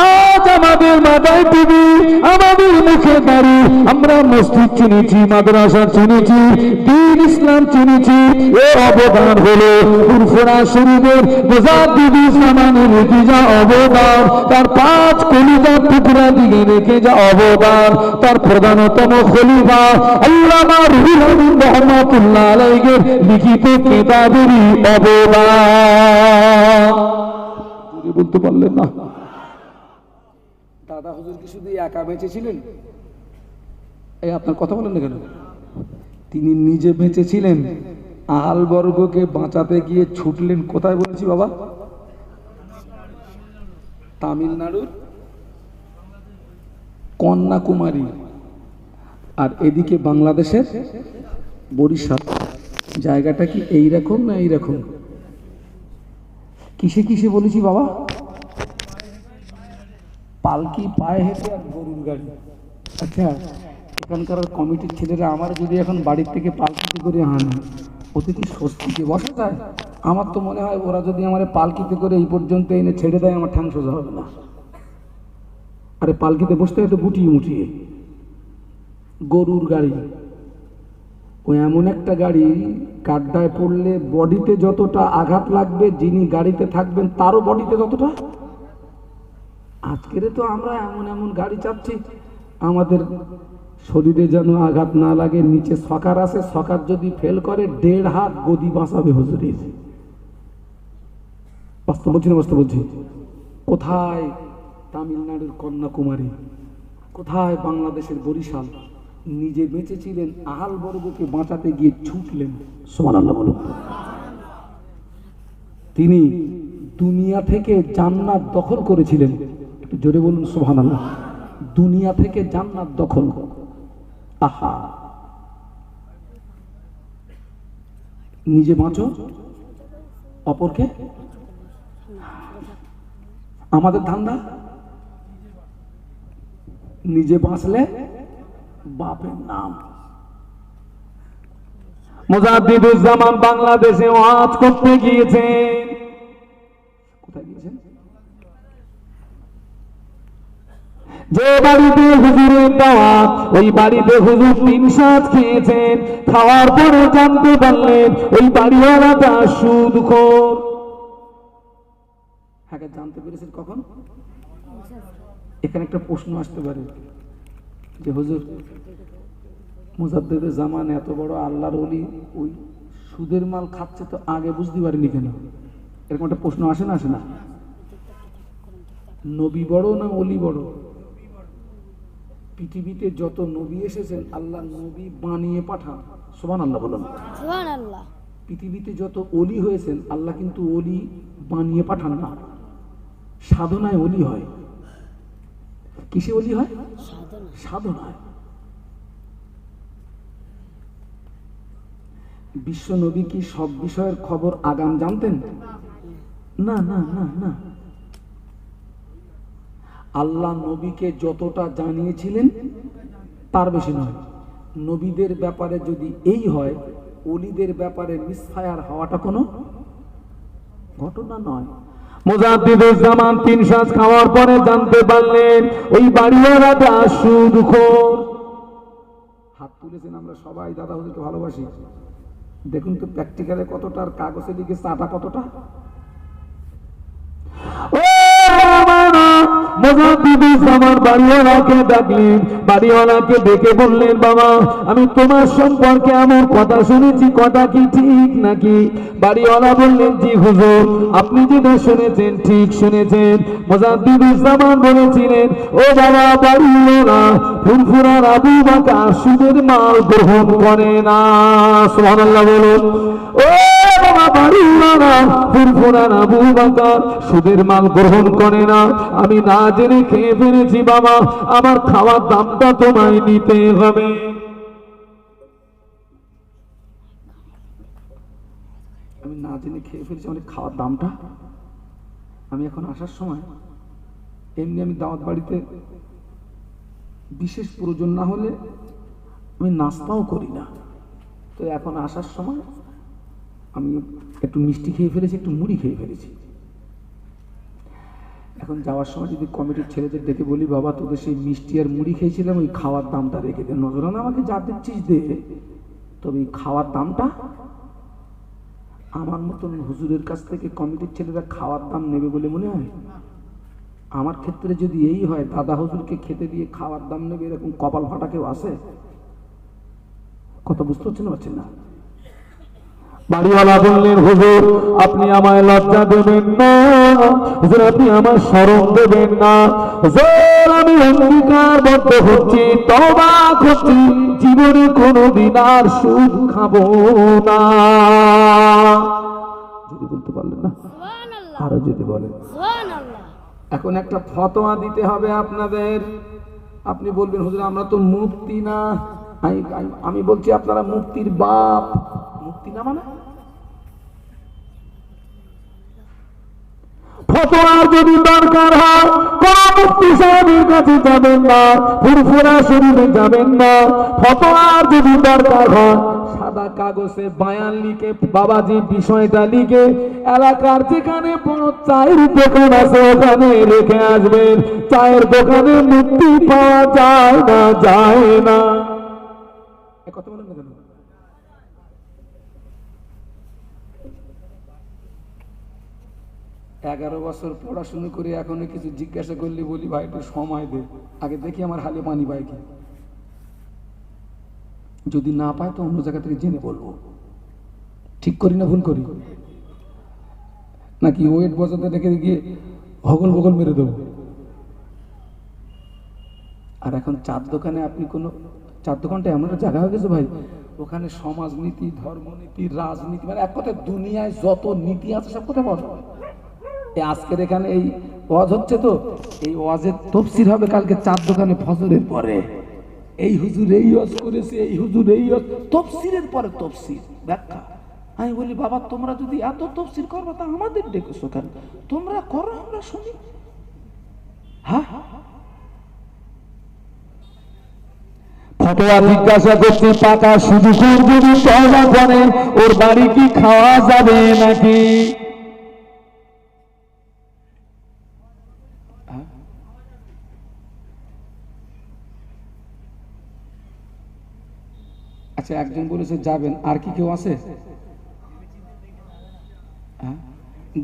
আজ আমাদের মাথায় টুপি, আমাদের মুখে দাড়ি, আমরা মসজিদ চিনেছি, মাদ্রাসা চিনেছি, দ্বীন ইসলাম চিনেছি। এ অবদান হলো ফুরফুরা শরীফের মুজাদ্দিদুল জামানের রেখে যা অবদান, তার 5 কলিজার টুকরা দিকে রেখে যা অবদান, তার প্রধানতম খলিফা আল্লামা রুহুল আমিন রহমাতুল্লাহ আলাইহির লিখিত কিতাবেরই অবদান। বলতে পারলেন না? দাদা হুজুর কি শুধু একা বেঁচে ছিলেন? এই আপনার কথা বলেন না কেন? তিনি নিজে বেঁচে ছিলেন, আহাল বর্গকে বাঁচাতে গিয়ে ছুটলেন কোথায় বলেছি বাবা? তামিলনাড়ুর কন্যাকুমারী, আর এদিকে বাংলাদেশের বরিশাল। জায়গাটা কি এইরকম না এইরকম? কিসে কিসে বলেছি বাবা? পালকি, পায়ে হেঁটে আর গরুর গাড়ি। আচ্ছা, এখানকার কমিটির ছেলেরা আমার যদি এখন বাড়ির থেকে পালকিতে করে আনে, ওতে কি স্বস্তিতে বসা যায়? আমার তো মনে হয় ওরা যদি আমার পালকিতে করে এই পর্যন্ত এনে ছেড়ে দেয়, আমার ঠ্যাং সোজা হবে না। আরে পালকিতে বসতে হয় তো গুটিয়ে মুটিয়ে। গরুর গাড়ি, ওই এমন একটা গাড়ি, গাড্ডায় পড়লে বডিতে যতটা আঘাত লাগবে, যিনি গাড়িতে থাকবেন তারও বডিতে ততটা। আজকের তো আমরা এমন এমন গাড়ি চাপছি, আমাদের শরীরে যেন আঘাত না লাগে। নিচে সকার আছে, সকার যদি ফেল করে 1.5 হাত গদি বাঁচাবে হুজুরের। বাস্তব বলছি না বাস্তব বলছি? কোথায় তামিলনাড়ুর কন্যাকুমারী, কোথায় বাংলাদেশের বরিশাল, নিজে বেঁচে ছিলেন, আহাল বর্গকে বাঁচাতে গিয়ে ছুটলেন। সুবহানাল্লাহ বলুন। তিনি দুনিয়া থেকে জান্নাত দখল করেছিলেন। একটু জোরে বলুন সুবহানাল্লাহ। দুনিয়া থেকে জান্নাত দখল। আহা, নিজে বাঁচো, অপরকে। আমাদের ধান্দা নিজে বাঁচলে বাপের নাম। মুজাদ্দিদুল জামান বাংলাদেশে ওয়াজ করতে গিয়েছেন। কোথায় গিয়েছেন? যে বাড়িতে হুজুরের দাওয়াত, ওই বাড়িতে হুজুর 3 সাজ খেয়েছেন। খাওয়ার পরে জানতে পারলেন ওই বাড়িওয়ালাটা সুদখোর। হ্যাঁ, জানতে পেরেছেন কখন? এখানে একটা প্রশ্ন আসতে পারে যে হুজুর, মুজাদ্দিদুল জামান এত বড় আল্লাহর ওলি, ওই সুদের মাল খাচ্ছে তো আগে বুঝতে পারিনি কেন? এরকম একটা প্রশ্ন আসে না? আসে না? নবী বড় না ওলি বড়? পৃথিবীতে যত নবী এসেছেন, আল্লাহ নবী বানিয়ে পাঠান। সুবহানাল্লাহ বলুন। সুবহানাল্লাহ। পৃথিবীতে যত ওলি হয়েছেন, আল্লাহ কিন্তু ওলি বানিয়ে পাঠান না, সাধনায় ওলি হয়। কিসে ওলি হয়? সাধনায়। বিশ্ব নবী কি সব বিষয়ের খবর আগাম জানতেন? না না না না। আল্লাহ নবীকে যতটা জানিয়েছিলেন তার বেশি নয়। নবীদের ব্যাপারে যদি এই হয়, ওলিদের ব্যাপারে মিসফায়ার হওয়াটা কোনো ঘটনা নয়। মুজাদ্দিদুল জামান 3 সাজ খাওয়ার পরে জানতে পারলেন ওই বাড়িওয়ালাটা সুদখোর। হাত তুলেছেন, আমরা সবাই দাদা হুজুরকে ভালোবাসি। দেখুন তো প্র্যাকটিক্যালে কতটা, আর কাগজে লিখে চাটা কতটা। আমার বাড়িওয়ালাকে ডাকলেন, বাড়িওয়ালাকে ডেকে বললেন, বাবা আমি তোমার সম্পর্কে এমন কথা শুনেছি, কথা কি ঠিক নাকি? বাড়িওয়ালা বললেন, জি হুজুর, আপনি যেটা শুনেছেন ঠিক শুনেছেন। মুজাদ্দিদুজ্জামান বলেছিলেন, ও বাবা বাড়িওয়ালা, ফুরফুরার আবু বকর সুদের মাল গ্রহণ করে না। সুবহানাল্লাহ বলুন। ও বাবা বাড়িওয়ালা, ফুরফুরার আবু বকর সুদের মাল গ্রহণ করে না। আমি না জেনে খেয়ে ফেলেছি বাবা, আমার খাওয়ার দামটা তোমায় নিতে হবে। আমি না জেনে খেয়ে ফেলেছি, অনেক খাওয়ার দামটা। আমি এখন আসার সময় এমনি আমি দাওয়াত বাড়িতে বিশেষ প্রয়োজন না হলে আমি নাস্তাও করি না, তো এখন আসার সময় আমি একটু মিষ্টি খেয়ে ফেলেছি, একটু মুড়ি খেয়ে ফেলেছি। এখন যাওয়ার সময় যদি কমিটির ছেলেদের ডেকে বলি, বাবা তোদের সেই মিষ্টি আর মুড়ি খেয়েছিলাম, ওই খাওয়ার দামটা রেখে দে, নজরানা আমাকে যা দিচ্ছিস দে, তবে এই খাওয়ার দামটা। আমার মতন হুজুরের কাছ থেকে কমিটির ছেলেরা খাওয়ার দাম নেবে বলে মনে হয়? আমার ক্ষেত্রে যদি এই হয়, দাদা হুজুরকে খেতে দিয়ে খাওয়ার দাম নেবে, এরকম কপাল ফাটা কেউ আছে? কথা বুঝতে পারছেন না? বাড়িওয়ালা বললেন, হুজুর আপনি আমায় লজ্জা দেবেন না, হুজুর আপনি আমার শরম দেবেন না, হুজুর আমি অঙ্গীকারবদ্ধ হচ্ছি, তওবা করছি, জীবনে কোনোদিন আর সুদ খাবো না। যদি বলতে পারলেন না, আরো যদি বলেন। এখন একটা ফতোয়া দিতে হবে আপনাদের। আপনি বলবেন, হুজুর আমরা তো মুফতি না। আমি বলছি, আপনারা মুফতির বাপ। মুফতি না মানে ফতোয়ার যদি দরকার হয়, কোন মুফতি সাহেবের কাছে যাবেন না, ফুরফুরা শরীফে যাবেন না। ফতোয়ার যদি দরকার হয়, সাদা কাগজে বায়ান লিখে, বাবাজি বিষয়টা লিখে, এলাকার যেখানে বড় চায়ের দোকান আছে ওখানে রেখে আসবেন। চায়ের দোকানে মুক্তি পাওয়া যায় না, যায় না। কথা বলেন না কেন? 11 বছর পড়াশুনো করে এখনো কিছু জিজ্ঞাসা করলে বলি, ভাই একটু সময় দে, আগে দেখি আমার হালে পানি পাই কি। যদি না পায় তো অন্য জায়গা থেকে জেনে বলবো। ঠিক করি না ভুল করি? নাকি ওয়েট বসাতে রেখে গিয়ে হগল বগল মেরে দেবো? আর এখন চার দোকানে আপনি কোনো, চার দোকানটা এমন একটা জায়গা হয়ে গেছে ভাই, ওখানে সমাজনীতি, ধর্মনীতি, রাজনীতি, মানে এক কথায় দুনিয়ায় যত নীতি আছে সব কথা বলা হয়। আজকের এখানে এই ওয়াজ হচ্ছে, তো এই ওয়াজের তফসির হবে কালকে চার দোকানে ফজরের পরে। এই হুজুর এই ওয়াজ করেছে, এই হুজুর এই ওয়াজ, তফসিরের পরে তফসির ব্যাখ্যা। আমি বলি, বাবা তোমরা যদি এত তফসির করবে তা আমাদের ডেকেছো কেন? তোমরা করো, আমরা শুনি। হ্যাঁ, ফতোয়া জিজ্ঞাসা করছে, পাকা শুধু যদি তওবা করে ওর বাড়ি কি খাওয়া যাবে নাকি? আচ্ছা, একজন বলেছে যাবেন, আর কি কেউ আছে?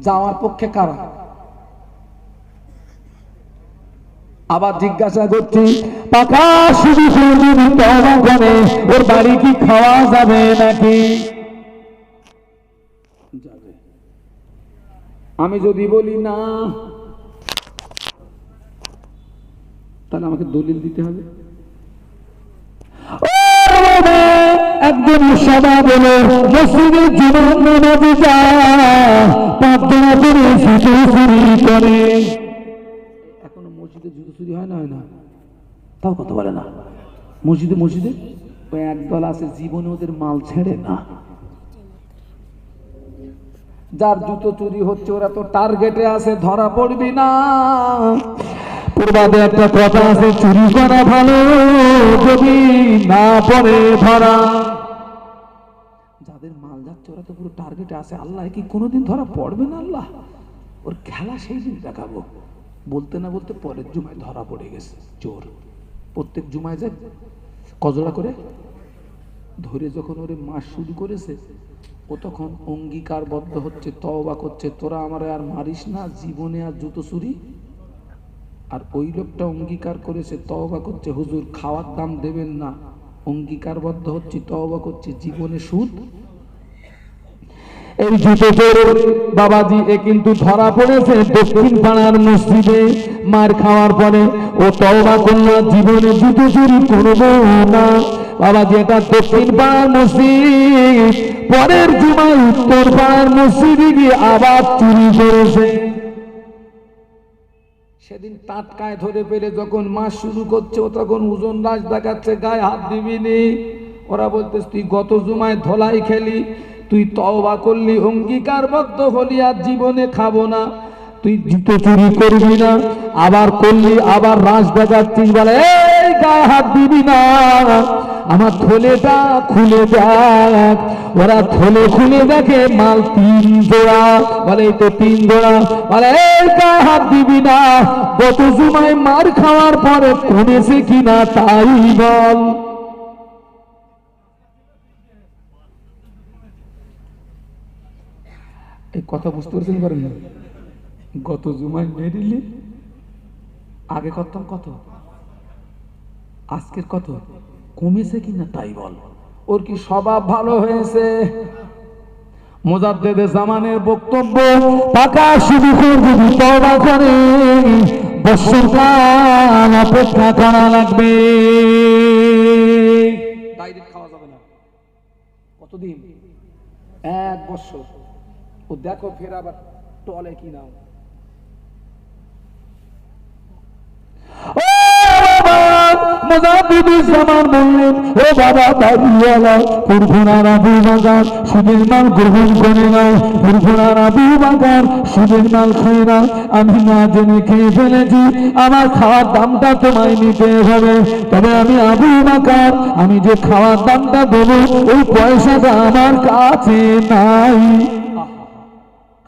যাওয়ার পক্ষে কারা? আবার জিজ্ঞাসা করছি, পাকা শুধু যদি তওবা করে ওর বাড়ি কি খাওয়া যাবে নাকি? যাবে। আমি যদি বলি না, তাহলে আমাকে দলিল দিতে হবে। একজন সভা বলে মসজিদে জীবন নামাজে যায়, প্রার্থনা করে জুতো চুরি করে। এখনো মসজিদে জুতো চুরি হয় না? হয় না? তাও কথা বলে না। মসজিদে মসজিদে ওই একদল আছে, জীবনে ওদের মাল ছেড়ে না। যার জুতো চুরি হচ্ছে ওরা তো টার্গেটে আছে, ধরা পড়বি না। পূর্বাদে একটা কথা আছে, চুরি করা ভালো যদি না পড়ে ধরা। যাদের মাল যাচ্ছে ওরা তো পুরো টার্গেটে আছে। আল্লাহ কি কোনোদিন ধরা পড়বে না? আল্লাহ ওর খেলা সেই দিন দেখাবো। বলতে না বলতে পরের জুমায় ধরা পড়ে গেছে চোর। প্রত্যেক জুমায় যায় কজরা করে ধরে, যখন ওরে মাস শুরু করেছে ও তখন অঙ্গীকারবদ্ধ হচ্ছে, তওবা করছে, তোরা আমারে আর মারিস না, জীবনে আর জুতো চুরি আর ওই লোকটা অঙ্গীকার করেছে, তওবা করছে, হুজুর খাওয়ার দাম দেবেন না, অঙ্গীকারবদ্ধ হচ্ছে, তওবা করছে, জীবনে সুদ। এই জুতো পরে বাবাজি এ কিন্তু ধরা পড়েছে দক্ষিণ পাড়ার মসজিদে মার খাওয়ার পরে। ও তওবা করলো, জীবনে জুতো চুরি করবো না। বাবাজি এটা দক্ষিণ পাড়ার মসজিদ, পরের জুমায় উত্তর পাড়ার মসজিদে গিয়ে আবার চুরি করেছে। সেদিন টাটকায় ধরে পেলে যখন মাস শুরু করছে, ও তখন ওজন রাজ দেখাচ্ছে, গায়ে হাত দিবিনি। ওরা বলতেছে তুই গত জুমায় ধলাই খেলি, তুই তওবা করলি, অঙ্গীকারবদ্ধ হলি আর জীবনে খাবো না, তুই জুতো চুরি করবি না, আবার করলি, আবার রাজ দেখাচ্ছিস, বলে এই গায়ে হাত দিবি না, আমার থলেটা খুলে দেখ। ওরা থলে খুলে দেখে মাল 3 জোড়া, বলে এই তো 3 জোড়া, বলে এই গায়ে হাত দিবি না, গত জুমায় মার খাওয়ার পরে কমেছে কিনা তাই বল। এই কথা বুঝতে পারছেন পারেন না? গত জুমায় মেরিলি, আগে করতাম কত, আজকের কত, কমেছে কিনা তাই বল। ওর কি স্বভাব ভালো হয়েছে? মুজাদ্দেদে জামানের বক্তব্য, টাকা শুরু করে যদি তওবা করে বছরকাল অপেক্ষা করা লাগবে। ডাইরেক্ট খাওয়া যাবে না। কতদিন? 1 বছর। ও দেখো ফের আবার টলে কি নাও। মুজাদ্দিদুল জামান বললেন, ও বাবা বাড়িওয়ালা, ফুরফুরার আবু বকর সুদের মাল গ্রহণ করে নাও, ফুরফুরার আবু বকর সুদের মাল খেয়ে নাও, আমি না জেনে খেয়ে ফেলেছি, আমার খাওয়ার দামটা তোমায় নিতে হবে, তবে আমি আবু বকর, আমি যে খাওয়ার দামটা দেবো ওই পয়সাটা আমার কাছে নাই।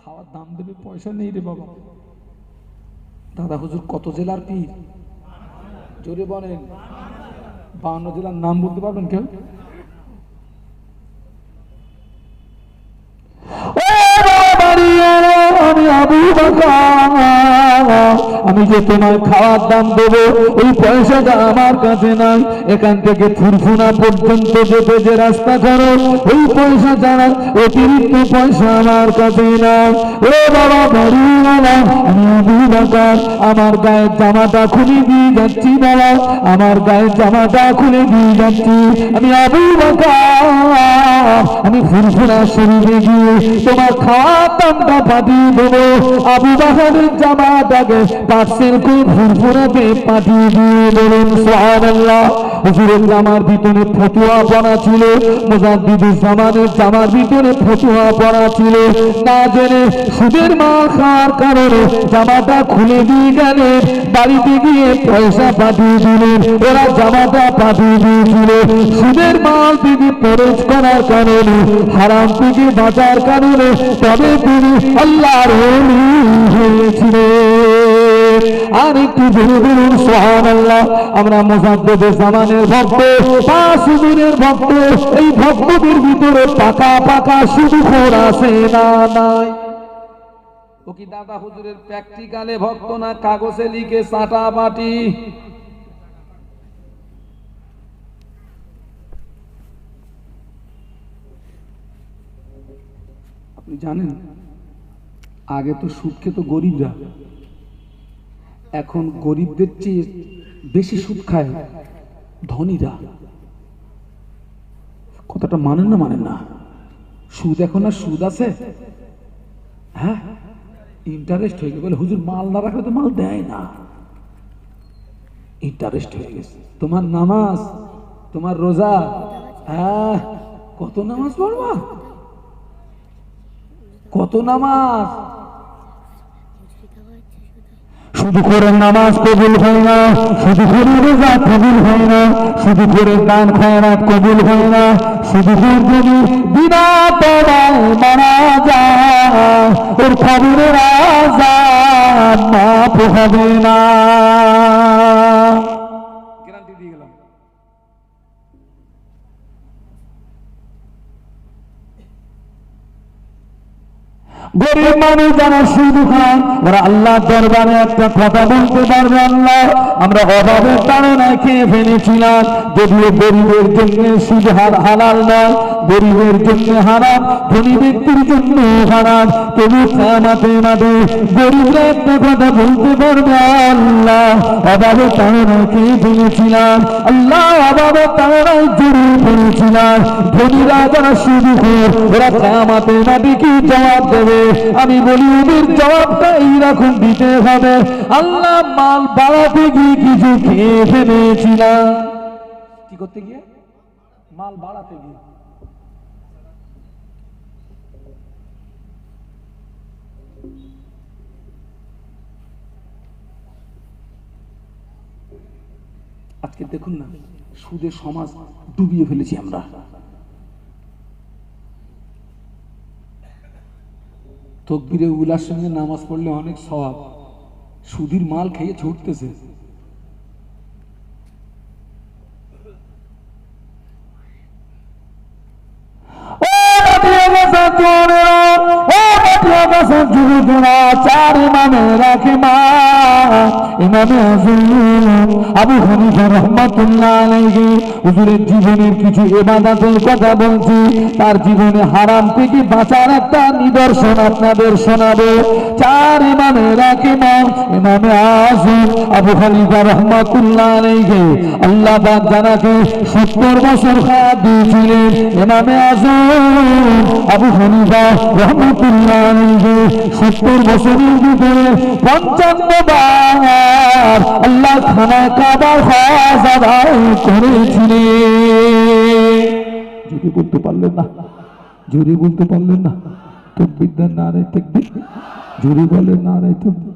খাওয়ার দাম দেবে, পয়সা নেই রে বাবা। দাদা হুজুর কত জেলার পীর? জোরে বলেন। 52 জেলার নাম বলতে পারবেন কেউ? আমি আবু বকর, আমি যে তোমার খাওয়ার দাম দেবো ওই পয়সাটা আমার কাছে নাই, এখান থেকে ফুরফুরা পর্যন্ত যেতে যে রাস্তা করো ওই পয়সা ছাড়া অতিরিক্ত পয়সা আমার কাছে নাই। ও বাবা বাড়িওয়ালা, আমি আবু বকর, আমার গায়ের জামাটা খুলে দিয়ে যাচ্ছি বাবা, আমার গায়ের জামাটা খুলে দিয়ে যাচ্ছি, আমি আবু বকর, আমি ফুরফুরা শরীরে গিয়ে তোমার খাওয়ার দামটা পাঠিয়ে দেবো। আবু বকরের জামাটাকে পার্সেল করে ফুরফুরাতে পাঠিয়ে দিয়ে বলুন সুবহানাল্লাহ। হুজুরের জামার ভিতরে ফতুয়া পড়া ছিল, মুজাদ্দিদুল জামানের জামার ভিতরে ফতুয়া পড়া ছিল, না জেনে সুদের মাল খাওয়ার কারণে জামাটা খুলে দিয়ে গেলেন, বাড়িতে গিয়ে পয়সা পাঠিয়ে দিলেন, ওরা জামাটা পাঠিয়ে দিয়েছিল সুদের মাল থেকে পরেজ করার কারণে, হারাম থেকে বাঁচার কারণে, তবে তিনি আল্লাহর ওলি হয়েছিলেন। আর একটু জোরে বলুন সুবহানাল্লাহ। আমরা মুজাদ্দিদে জামানের ভক্ত, 5 হুজুরের ভক্ত, এই ভক্তদের ভিতরে পাকা পাকা সুদখোর আছে না নাই? ও কি দাদা হুজুরের প্র্যাকটিক্যালে ভক্ত না কাগজে লিখে চাটা বাটি? আপনি জানেন আগে তো সুদ খেত গরিবরা, এখন গরিবদের চেয়ে বেশি সুদ খায় ধনীরা। কথাটা মানেন না? মানেন না? সুদ এখন আর সুদ আছে? হ্যাঁ, ইন্টারেস্ট হয়ে গেছে। বলে হুজুর মাল না রাখলে তো মাল দেয় না, ইন্টারেস্ট হয়ে গেছে। তোমার নামাজ, তোমার রোজা, হ্যাঁ কত নামাজ পড়বা, কত নামাজ, শুধু করে নামাজ কবুল হয় না, শুধু করে রোজা কবুল হয় না, শুধু করে দান খয়রাত কবুল হয় না, শুধু করে যদি বিনা তওবায় মারা যায় ওর কবরের আযাব মাফ হবে না। গ্যারান্টি দিয়ে গেলাম। গরিব মানুষ যারা শুধু খান ওরা আল্লাহ দরবারে একটা কথা বলতে পারবে, আল্লাহ আমরা অভাবের কারণে খেয়ে ফেলেছিলাম, যদিও গরিবের জন্য সুদ হালাল নয়, গরিবের জন্য হারাম, ধনী ব্যক্তির জন্য হারাম, তবু কিয়ামতের মাঠে গরিবরা একটা কথা বলতে পারবে, আল্লাহ অভাবের কারণে খেয়ে ফেলেছিলাম, আল্লাহ অভাবের কারণে জড়িয়ে পড়েছিলাম। ধনীরা যারা শুধু ওরা কিয়ামতের মাঠে কি জবাব দেবে? আমি বলি ওদের জবাবটা এইরকম দিতে হবে, আল্লাহ মাল বাড়াতে গিয়ে কিছু খেয়ে ফেলেছিলাম। কি করতে গিয়ে? মাল বাড়াতে গিয়ে। আজকে দেখুন না, সুদের সমাজ ডুবিয়ে ফেলেছি আমরা। তকবীরে উলার সঙ্গে নামাজ পড়লে অনেক সওয়াব, সুদির মাল খেয়ে ছুটতেছে। চার ইমামের এক ইমাম ইমামে আযম আবু হানিফা রাহমাতুল্লাহ আলাইহি হুজুরের জীবনের কিছু ইবাদতের কথা বলছি, তার জীবনে হারাম থেকে বাঁচার একটা নিদর্শন আপনাদের শোনাবো। চার ইমামের এক ইমাম ইমামে আযম আবু হানিফা রাহমাতুল্লাহ আলাইহি আল্লাহ পাক জানাকে 70 বছর হায়াত দিয়েছিলেন। ইমামে আযম আবু হানিফা রাহমাতুল্লাহ আলাইহি 70 বছরের ভিতরে 55 বার আল্লাহ খানা কাবার হজ আদায় করেছিলেন। যদি বলতে পারলেন না, জোরে বলতে পারলেন না, তাকবীর দেন, নারে তাকবীর, জোরে বলেন নারে তাকবীর।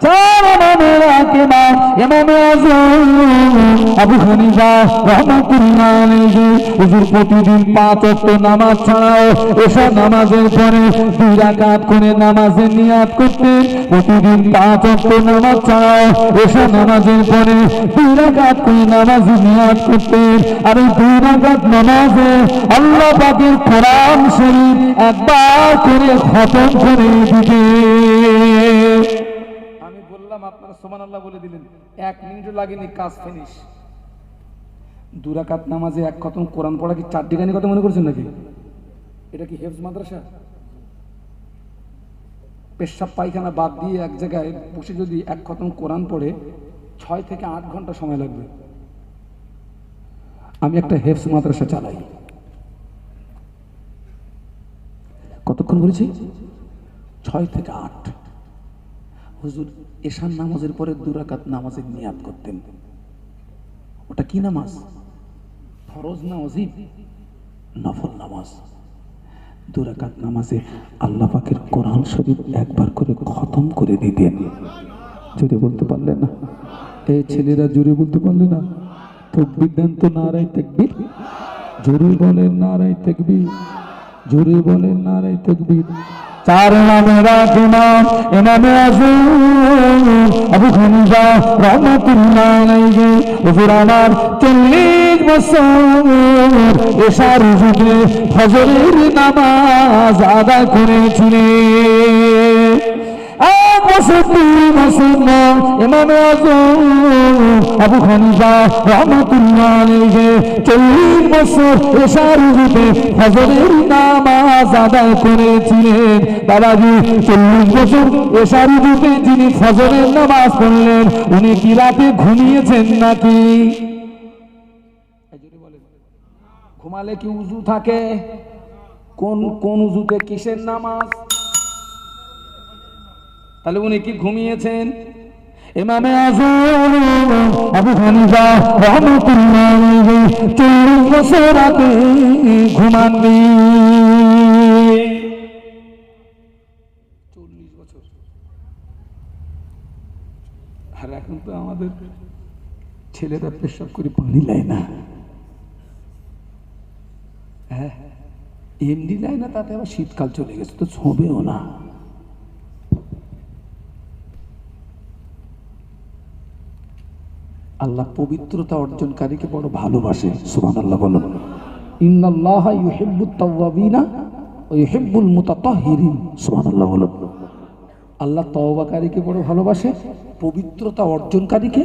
চার ইমামের এক ইমাম ইমামে আযম আবু হানিফা রাহমাতুল্লাহ আলাইহি হুজুর প্রতিদিন 5 ওয়াক্ত নামাজ ছাড়াও এশা নামাজের পরে 2 রাকাত করে নামাজের নিয়াত করতেন। প্রতিদিন 5 ওয়াক্ত নামাজ ছাড়াও এশা নামাজের পরে 2 রাকাত করে নামাজের নিয়াত করতেন। আর এই 2 রাকাত নামাজে আল্লাহ পাকের কোরআন শরীফ একবার করে খতম করে দিতেন। আপনারা সুবহানাল্লাহ বলে দিলেন, 1 মিনিটও লাগেনি, কাজ ফিনিশ। 2 রাকাত নামাজে 1 খতম কোরআন পড়া কি 4 ডিগানি কথা মনে করছেন নাকি? এটা কি হেফজ মাদ্রাসা? পেশাব পায়খানা বাদ দিয়ে এক জায়গায় বসে যদি 1 খতম কোরআন পড়ে 6 থেকে 8 ঘন্টা সময় লাগবে। আমি একটা হেফজ মাদ্রাসা চালাই। কতক্ষণ বলেছি? 6 থেকে 8। হুজুর এশার নামাজের পরে 2 রাকাত নামাজের নিয়াত করতেন। ওটা কি নামাজ? ফরজ না ওয়াজিব? নফল নামাজ। 2 রাকাত নামাজে আল্লাহ পাকের কোরআন শরীফ একবার করে খতম করে দিতেন। জোরে বলতে পারলেন না? এই ছেলেরা জোরে বলতে পারলে না? তাকবীর দেন তো, নারায়ে তাকবীর, জোরে বলেন নারায়ে তাকবীর, জোরে বলেন নারায়ে তাকবীর। চার ইমামের এক ইমাম ইমামে আযম আবু হানিফা রাহমাতুল্লাহ আলাইহি হুজুর আমার 40 বছর এশার যুগে ফজরের নামাজ আদায় করেছিলেন। 1 বছর 2 বছর নয়, ইমামে আযম আবু হানিফা রাহমাতুল্লাহ আলাইহি 40 বছর এশার যুগে ফজরের নামাজ আদায় করেছিলেন। বাবাজি 40 বছর এশার যুগে যিনি ফজরের নামাজ পড়লেন, উনি কি রাতে ঘুমিয়েছেন নাকি? ঘুমালে কি উযু থাকে? কোন কোন উযুতে কিসের নামাজ? তাহলে উনি কি ঘুমিয়েছেন? ইমামে আযম আবু হানিফা রাহমাতুল্লাহ আলাইহি 40 বছর রাতে ঘুমাননি। 40 বছর। আর এখন তো আমাদের ছেলেরা পেশাব করে পানি নেয় না। হ্যাঁ, এমনি নেয় না, তাতে আবার শীতকাল চলে গেছে তো ছবেও না। আল্লাহ পবিত্রতা অর্জনকারীকে বড় ভালোবাসে। সুবহানাল্লাহ বলুন। ইন্নাল্লাহা ইউহিব্বুত তাওয়াবিনা ইউহিব্বুল মুতাতাহহিরিন। সুবহানাল্লাহ বলো। আল্লাহ তওবাকারীকে বড় ভালোবাসে, পবিত্রতা অর্জনকারীকে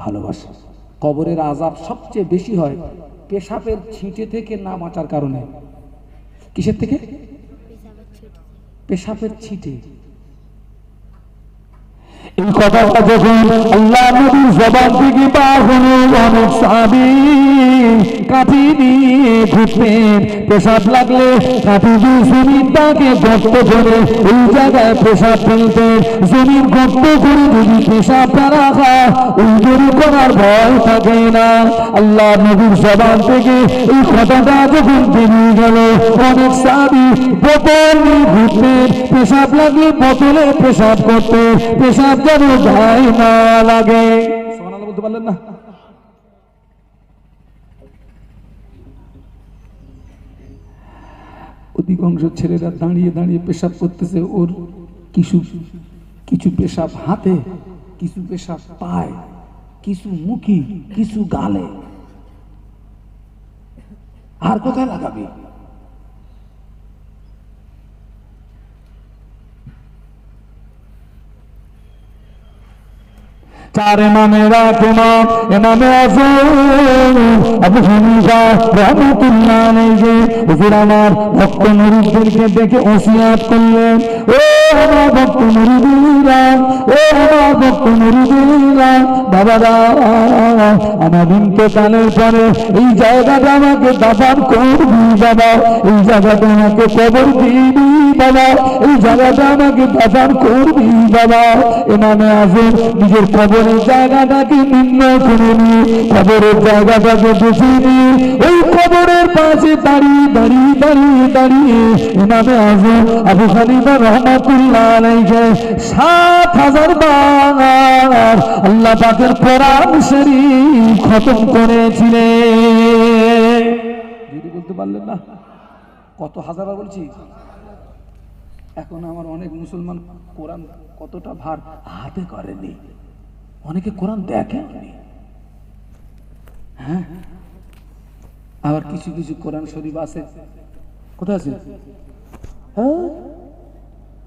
ভালোবাসে। কবরের আযাব সবচেয়ে বেশি হয় পেশাবের ছিটে থেকে না বাঁচার কারণে। কিসের থেকে? পেশাবের ছিটে। এই কথাটা যখন আল্লাহ নবীর জবান থেকে পার হলো, অনেক সাহাবী কাঠি দিয়ে ঘুরতেন, পেশাব লাগলে কাঠি দিয়ে জমিনটাকে গর্ত করে ওই জায়গায় পেশাব ফেলতেন। জমির গর্ত করে যদি পেশাবটা রাখা, ওই গরু করার ভয় থাকে না। আল্লাহ নবীর জবান থেকে এই কথাটা যখন বেরিয়ে গেল, অনেক সাহাবী বোতল নিয়ে ঘুরতেন, পেশাব লাগলে বোতলে পেশাব করতেন, পেশাব যেন গায়ে না লাগে। সুবহানাল্লাহ বলতে পারলেন না? অধিকাংশ ছেলেরা দাঁড়িয়ে দাঁড়িয়ে পেশাব করতেছে, ওর কিছু কিছু পেশাব হাতে, কিছু পেশাব পায়, কিছু মুখে, কিছু গালে। আর কোথায় লাগাবে? চার ইমামেরা তোমার ইমামে আযম আবু হানিফা রাহমাতুল্লাহ আলাইহি হুজুর আমার ভক্ত মুরিদদেরকে দেখে ওসিয়াত করলেন, ও আমার ভক্ত মুরিদরা, ও আমার ভক্ত মুরিদরা, বাবারা আমার ইন্তেকালের পরে এই জায়গাটা আমাকে দাফন করবি বাবা, এই জায়গাটা আমাকে কবর দিবি বাবা, এই জায়গাটা আমাকে দাফন করবি বাবা। ইমামে আযম নিজের কবরের জায়গাটাকে নির্ণয় করে নিয়ে কবরের জায়গাটাকে বুঝিয়ে নিয়ে ওই কবরের পাশে দাঁড়িয়ে দাঁড়িয়ে দাঁড়িয়ে দাঁড়িয়ে ইমামে আযম আবু হানিফা রাহমাতুল্লাহ আলাইহি ৭,০০০ বার আল্লাহ পাকের কোরআন শরীফ খতম করেছিলেন। যদি বলতে পারলেন না কত হাজার বার বলছি। এখন আমার অনেক মুসলমান কোরআন কতটা ভার হাতে করেনি, অনেকে কোরআন দেখেননি। হ্যাঁ, আবার কিছু কিছু কোরআন শরীফ আছে, কোথায় আছে? হ্যাঁ,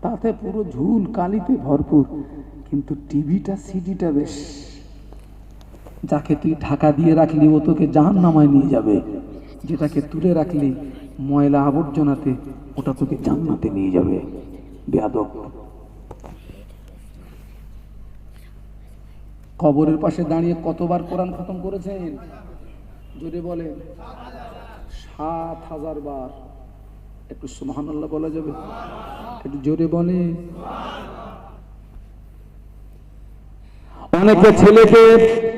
তাতে পুরো ঝুল কালিতে ভরপুর, কিন্তু টিভিটা সিডিটা বেশ। যাকে তুই ঢাকা দিয়ে রাখলি ও তোকে জাহান্নামায় নিয়ে যাবে, যেটাকে তুলে রাখলি ময়লা আবর্জনাতে ওটা তোকে জান্নাতে নিয়ে যাবে। বেয়াদব। কবরের পাশে দাঁড়িয়ে কতবার কোরআন খতম করেছেন? যদি বলে ৭,০০০ বার। একটু সুবহানাল্লাহ বলা যাবে? একটু জোরে বলে। অনেকে ছেলেকে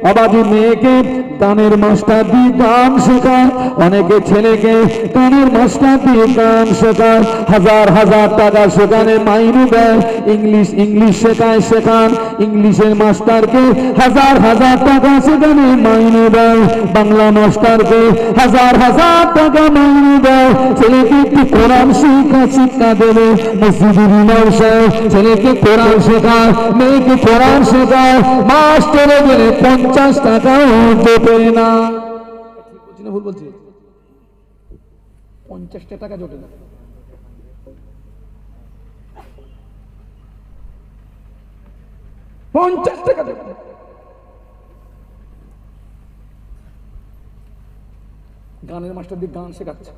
অবাধি মেয়েকে গানের মাস্টার দিয়ে গান শেখায়, অনেকে ছেলেকে গানের মাস্টার দিয়ে গান শেখায়, হাজার হাজার টাকা সেখানে মাইনে দেয়। ইংলিশ শেখান, ইংলিশের মাস্টারকে হাজার হাজার টাকা সেখানে মাইনে দেয়, বাংলা মাস্টারকে হাজার হাজার টাকা মাইনে দেয়। ছেলেকে একটু কোরআন শিক্ষা দেবে, মসজিদের ইমাম সাহেব ছেলেকে কোরআন শেখায়, মেয়েকে কোরআন শেখায়, মাস্টারে গেলে 50 টাকাও জোটে না। ঠিক বলছি না ভুল বলছি? 50 টাকা জোটে না। টাকা জোটে না। গানের মাস্টার দিয়ে গান শেখাচ্ছে।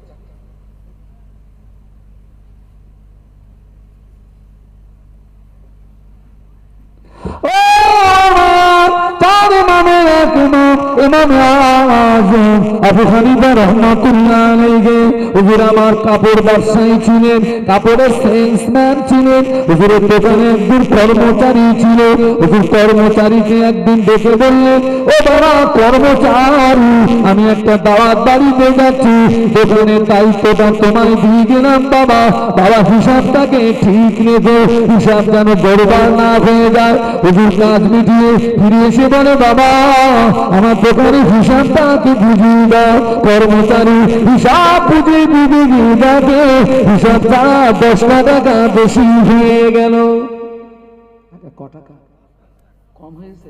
আবু হানিফা রাহমাতুল্লাহ আলাইহি হুজুর আমার কাপড় ব্যবসায়ী ছিলেন, কাপড়ের সেলসম্যান ছিলেন। হুজুরের দোকানে একজন কর্মচারী ছিল। হুজুর কর্মচারীকে একদিন ডেকে বললেন, ও বাবা কর্মচারী, আমি একটা দাওয়াত বাড়িতে যাচ্ছি, দোকানের দায়িত্বটা তোমায় দিয়ে গেলাম বাবা, বাবা হিসাবটাকে ঠিক রেখো, হিসাব যেন গড়বড় না হয়ে যায়। হুজুর কাজ মিটিয়ে ফিরে এসে বলে, বাবা আমার দোকানের হিসাবটাকে বুঝিয়ে দাও। কর্মচারী হিসাব বুঝিয়ে দিয়ে দেখে হিসাবটা 10 টাকা বেশি হয়ে গেল। ক টাকা কম হয়েছে?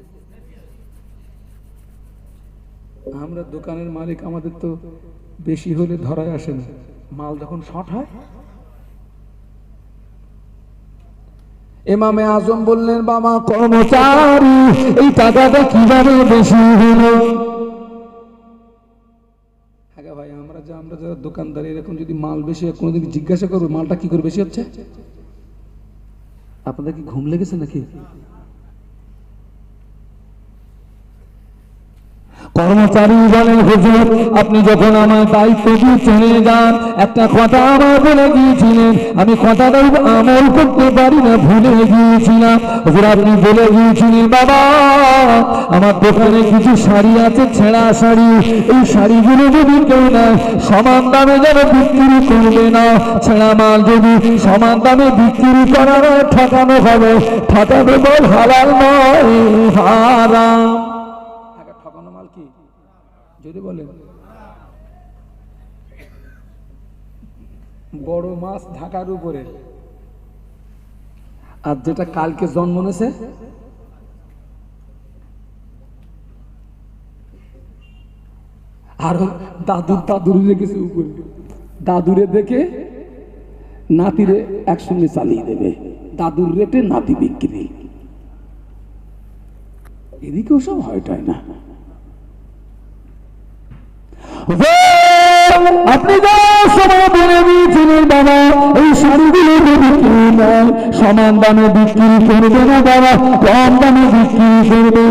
আমরা দোকানের মালিক, আমাদের তো বেশি হলে ধরায় আসে না, মাল যখন শর্ট হয়, ইমামে আজম বললেন বাবা কর্মচারী এই টাকাটা কিভাবে বেশি হলো? আগে ভাই আমরা যারা দোকানদার এরকম যদি মাল বেশি হয় কোনোদিন জিজ্ঞাসা করবো মালটা কি করে বেশি হচ্ছে? আপনাদের কি ঘুম লেগেছে নাকি? কর্মচারী বলেন হুজুর আপনি যখন আমার দায়িত্ব দিয়ে চলে যান একটা কথা আমার বলে গিয়েছিলেন, আমি কথাটা আমল করতে পারি না, ভুলে গিয়েছিলাম। হুজুর আপনি বলে গিয়েছিলেন বাবা আমার দোকানে কিছু শাড়ি আছে ছেঁড়া শাড়ি, এই শাড়িগুলো যদি কেউ নেয় সমান দামে যেন বিক্রি করবে না, ছেঁড়া মাল যদি সমান দামে বিক্রি করা হয় ঠকানো হবে, ঠকানো বল হালাল নয় হারাম। ঠকানো মাল কি যদি বলেন? বড় মাছ ঢাকার উপরে, আর যেটা কালকে জন্ম নিয়েছে আর দাদুর রেখেছে উপরে, দাদুরে দেখে নাতিরে একসঙ্গে চালিয়ে দেবে, দাদুর রেটে নাতি বিক্রি। এদিকেও সব হয়টাই না। আপনি যা সময় বলে দিয়েছিলেন বাবা এই শাড়িগুলো বিক্রি নয় সমান দামে বিক্রি করবে না বাবা, কম দামে বিক্রি করবে।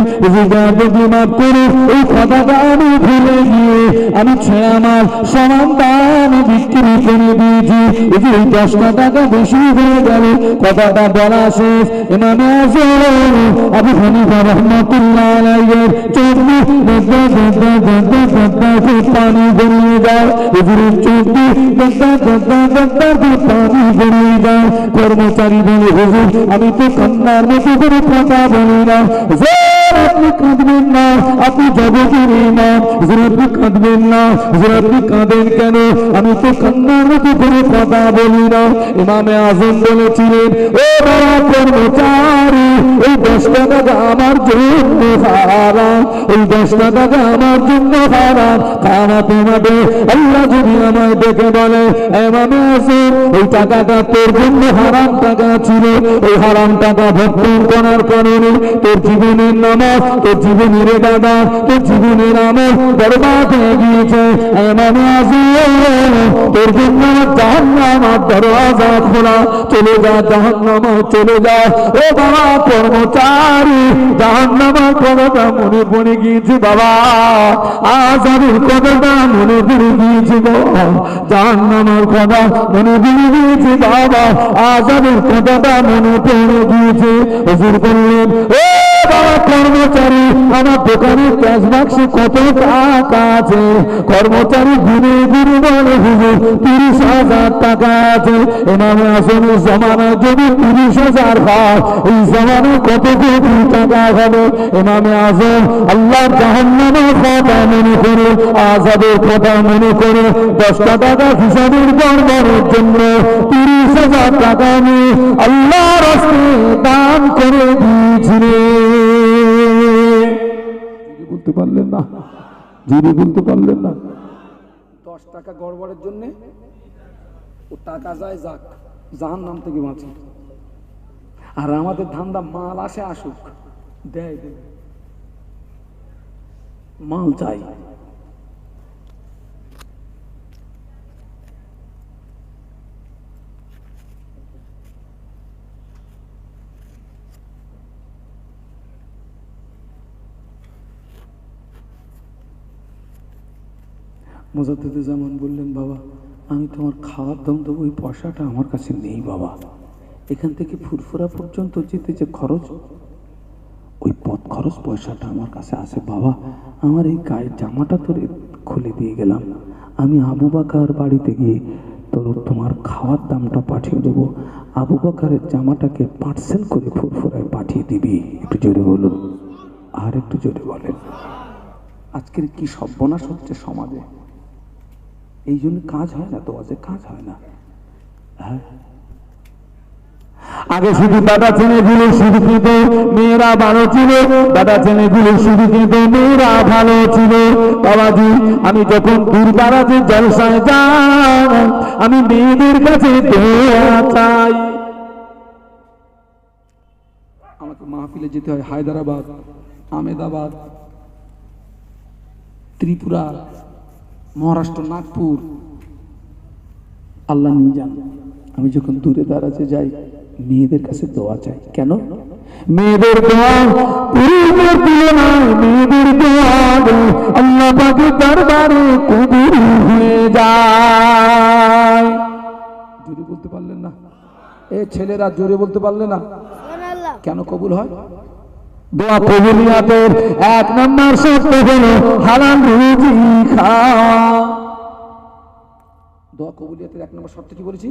যদি মাফ করে এই কথাটা আমি ভুলে গিয়ে আমি ছেঁড়া মাল সমান দামে বিক্রি করে দিয়েছি, এই যে 10 টাকা বেশি হয়ে গেল। কথাটা বলা শেষ ইমামে আজম আবু হানিফা রাহমাতুল্লাহ আলাইহির চোখে পানি গড়িয়ে যায়, হুজুরের চোখে পানি গড়িয়ে যায়। কর্মচারী বলে হুজুর আমি তো কান্নার মতো করে কথা বলি না। আপনি কাঁদবেন না, আপনি জগতের ইমাম, হুজুর আপনি কাঁদবেন না। হুজুর আপনি কাঁদেন কেন? আমি তো কান্নার মতো করে কথা বলি না। ইমামে আজম বলেছিলেন ও বাবা কর্মচারী এই 10 টাকা আমার জন্য হারাম, ওই 10 টাকা আমার জন্য হারাম। কায়ামতের মাঠে আল্লাহ যদি আমায় দেখে বলে ইমামে আজম ওই টাকাটা তোর জন্য হারাম টাকা ছিল, ওই হারাম টাকা ভক্ষণ করার কারণে তোর জীবনের নামাজ, তোর জীবনের ইবাদত, তোর জীবনের আমল বরবাদ হয়ে গিয়েছে, ইমামে আজম তোর জন্য জাহান্নামের দরজা খোলা, চলে যা জাহান্নামে চলে যা। ও বাবা কর্মচারী জাহান্নামের কথাটা মনে পড়ে গিয়েছে বাবা, আযাবের কথাটা মনে পড়ে গিয়েছে বাবা, জাহান্নামের কথা মনে পড়ে গিয়েছে বাবা, আযাবের কথাটা মনে পড়ে গিয়েছে। হুজুর বললেন ও বাবা কর্মচারী আমার দোকানের ক্যাশ বাক্সে কত টাকা আছে? কর্মচারী গুনে গুনে বলে হুজুর 30,000 টাকা আছে। ইমামে আজমের জমানায় যদি 30,000 হয় এই জমানায় কত কোটি টাকা হবে? ইমামে আজম আল্লাহর জাহান্নামের কথা মনে করে আযাবের কথা মনে করে 10 টাকা হিসাবের গড়বড়ের জন্য 30,000 টাকা নিয়ে আল্লাহর রাস্তায় দান করে দিয়েছিলেন। বলতে পারলেন না, যদি বলতে পারলেন না। 10 টাকা গড়বড়ের জন্য ও টাকা যায় যাক, জাহান্নাম থেকে বাঁচে। আর আমাদের ধান্দা মাল আসে আসুক, দেয় দেবে, মাল চাই। মোজাদ্দেদুজ্জামান বললেন বাবা আমি তোমার খাওয়ার দাম দেবো, ওই পয়সাটা আমার কাছে নেই বাবা, এখান থেকে ফুরফুরা পর্যন্ত যেতে যে খরচ ওই পথ খরচ পয়সাটা আমার কাছে আছে বাবা, আমার এই গায়ের জামাটা তোর খুলে দিয়ে গেলাম, আমি আবু বকর বাড়িতে গিয়ে তোমার খাওয়ার দামটা পাঠিয়ে দেবো, আবু বকরের জামাটাকে পার্সেল করে ফুরফুরায় পাঠিয়ে দিবি। একটু জোরে বলুন, আর একটু জোরে বলেন। আজকের কি সর্বনাশ হচ্ছে সমাজে, এই জন্য কাজ হয় না, তো আজকে কাজ হয় না। হ্যাঁ আগে শুধু দাদা ছেলেগুলো শুধু খেত, মেয়েরা ভালো ছিল। দাদা ছেলেগুলো শুধু খেত, মেয়েরা ভালো ছিল। বাবাজি, আমি যখন দূরদারাজে জলসায় যাই, আমি মেয়েদের কাছে দোয়া চাই। আমাকে মাহফিলে যেতে হয় হায়দ্রাবাদ, আহমেদাবাদ, ত্রিপুরা, মহারাষ্ট্র, নাগপুর। আল্লাহ নিয়ে যান। আমি যখন দূরে দারাজে যাই, মেয়েদের কাছে দোয়া চাই। কেন? মেয়েদের দোয়া পুরুষের তুলনায় মেয়েদের দোয়া আল্লাহ পাকের দরবারে কবুল হয়ে যায়। জোরে বলতে পারলেন না? এ ছেলেরা জোরে বলতে পারলে না? কেন কবুল হয়? দোয়া কবুলিয়াতের এক নম্বর শর্ত হলো হালাল রুজি খাওয়া। দোয়া কবুলিয়াতের এক নম্বর শর্ত কি বলেছি?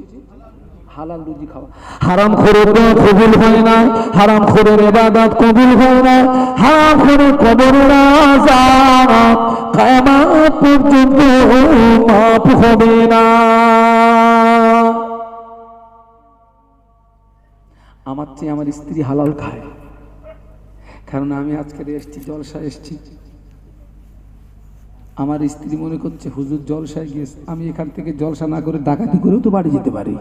হালাল রুজি খাওয়া। হারাম খোরের দোয়া কবুল হয় না, হারাম খোরের ইবাদত কবুল হয় না, হারাম খোরের কবরের আযাব কিয়ামত পর্যন্ত মাফ হবে না। আমার চেয়ে আমার স্ত্রী হালাল খায়, কারণ আমি আজকে এসছি, জলসায় এসছি। আমার স্ত্রী মনে করছে হুজুর জলসায় গিয়েছে, আমি এখান থেকে জলসা না করে ডাকাতি করেও তো বাড়ি যেতে পারি।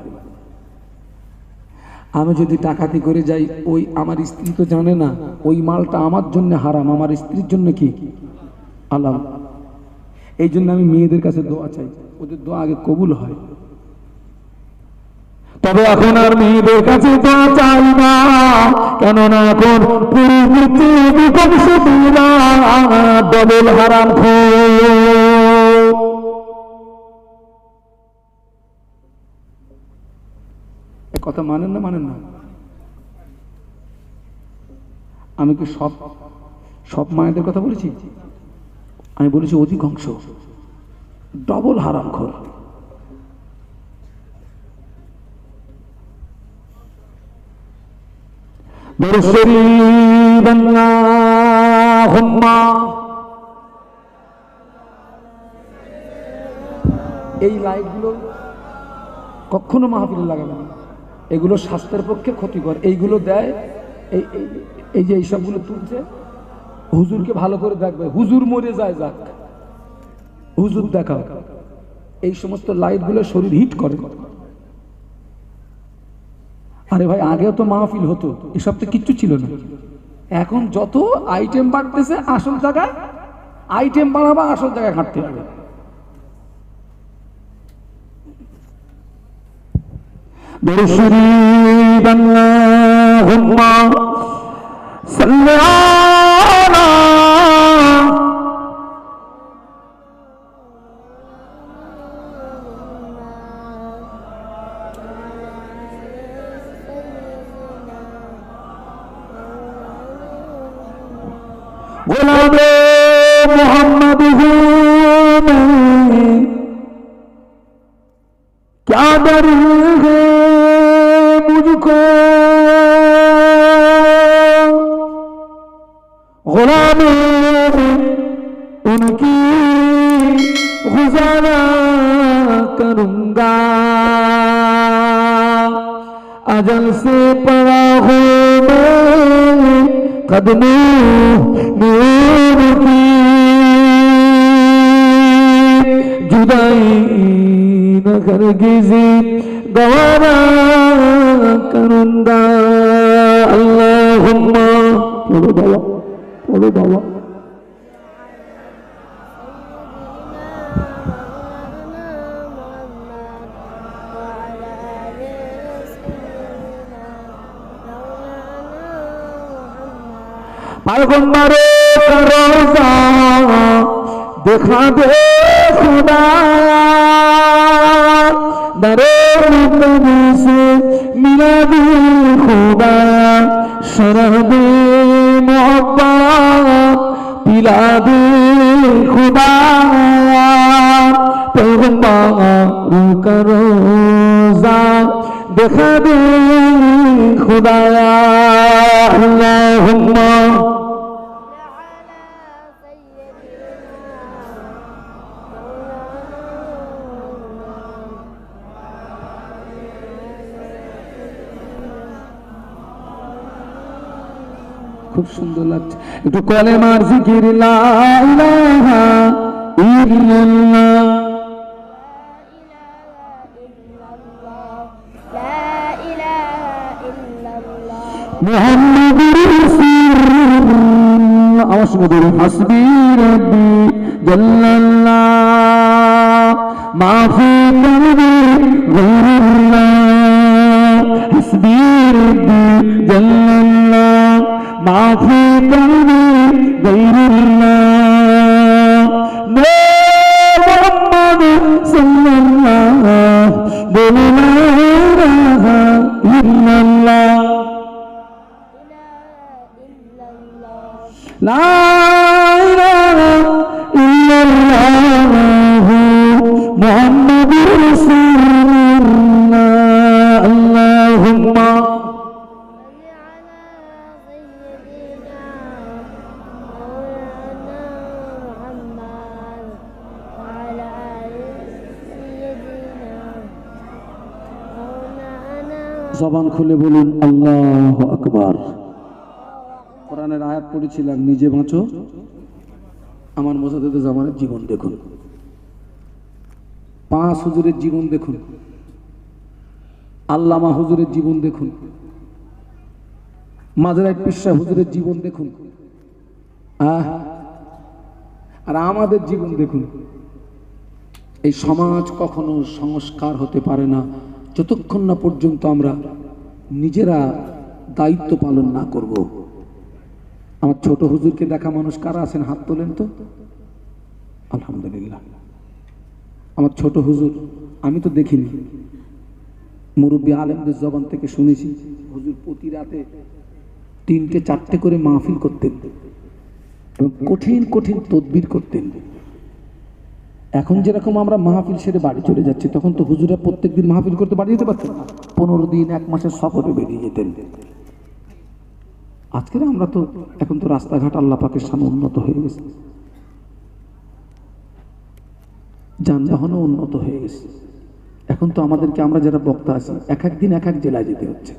আমি যদি ডাকাতি করে যাই, ওই আমার স্ত্রী তো জানে না ওই মালটা আমার জন্য হারাম, আমার স্ত্রীর জন্য কি হালাল। এই জন্য আমি মেয়েদের কাছে দোয়া চাই, ওদের দোয়া আগে কবুল হয়। তবে এখন আর মেয়েদের কাছে দোয়া চাই না, কেননা এখন ডবল হারাম কথা মানেন না? মানেন না? আমি কি সব মায়েদের কথা বলেছি? আমি বলেছি অধিকাংশ ডবল হারামখোর। এই লাইটগুলো কখনো মাহফিলে লাগাবে না, এগুলো স্বাস্থ্যের পক্ষে ক্ষতিকর। এইগুলো দেয়, এই যে এইসবগুলো তুলছে, হুজুরকে ভালো করে দেখবে, হুজুর মরে যায়, যাক হুজুর দেখাও। এই সমস্ত লাইটগুলো শরীর হিট করে। আরে ভাই, আগেও তো মাহফিল হতো, এসব তো কিচ্ছু ছিল না। এখন যত আইটেম বাড়তেছে, আসল জায়গায় আইটেম বাড়াবা, আসল জায়গায় ঘাটতে হবে। गुलामे मोहम्मद हूँ मैं, क्या डर है मुझको, गुलामे उनकी गुजारा करूंगा, अजल से पड़ा हूँ मैं कदमों में उनकी, जुदाई न हरगिज़ गवारा करूंगा। अल्लाहुम्मा पढ़ो बाबा पैगंबरे का रोज़ा दिखा दे खुदा, दरे नबी से मिला दे खुदा, शरब मोहब्बत पिला दे खुदा, पैगंबर का रोज़ा दिखा दे खुदाया। अल्लाहुम्मा খুব সুন্দর লাগছে। একটু কলেমার জিকির লা ইলাহা ইল্লাল্লাহ, মুহাম্মাদুর রাসূলুল্লাহ, আমার সঙ্গে বলুন হাসবি রাব্বি জাল্লাল্লাহ, মা ফি কলবি গায়রুল্লাহ, হাসবি রাব্বি জাল্লাল্লাহ, মা ফি কলবি গায়রুল্লাহ, মুহাম্মাদ সাল্লাল্লাহু বলুন লা ইলাহা ইল্লাল্লাহ, লা ইলাহা ইল্লাল্লাহ, মুহাম্মাদুর রাসূলুল্লাহ, আল্লাহুম্মা জবান খুলে বলুন আল্লাহু আকবার। কোরআনের আয়াত পড়েছিলাম, নিজে বাঁচো, আমার মোসাদ্দেদ জামানের জীবন দেখুন, 5 হুজুরের জীবন দেখুন, আল্লামা হুজুরের জীবন দেখুন, মাজারাইট পীর সাহেব হুজুরের জীবন দেখুন, আর আমাদের জীবন দেখুন। এই সমাজ কখনো সংস্কার হতে পারে না যতক্ষণ না পর্যন্ত আমরা নিজেরা দায়িত্ব পালন না করব। আমার ছোট হুজুরকে দেখা মানুষ কারা আছেন? হাত তোলেন তো। আলহামদুলিল্লাহ। আমার ছোট হুজুর আমি তো দেখিনি, মুরব্বী আলেমদের জবান থেকে শুনেছি, হুজুর প্রতি রাতে 3টে 4টে করে মাহফিল করতেন এবং কঠিন কঠিন তদবির করতেন। এখন যেরকম আমরা মাহফিল সেরে বাড়ি চলে যাচ্ছি, তখন তো হুজুরা প্রত্যেকদিন মাহফিল করতে বাড়ি যেতে পারতেন না, 15 দিন 1 মাসের সফরে বেরিয়ে যেতেন। আজকের আমরা তো এখন তো রাস্তাঘাট আল্লাহ পাকের সামনে উন্নত হয়ে গেছে, যানবাহনও উন্নত হয়ে গেছে। এখন তো আমাদেরকে, আমরা যারা বক্তা আছি, এক এক দিন এক এক জেলায় যেতে হচ্ছে।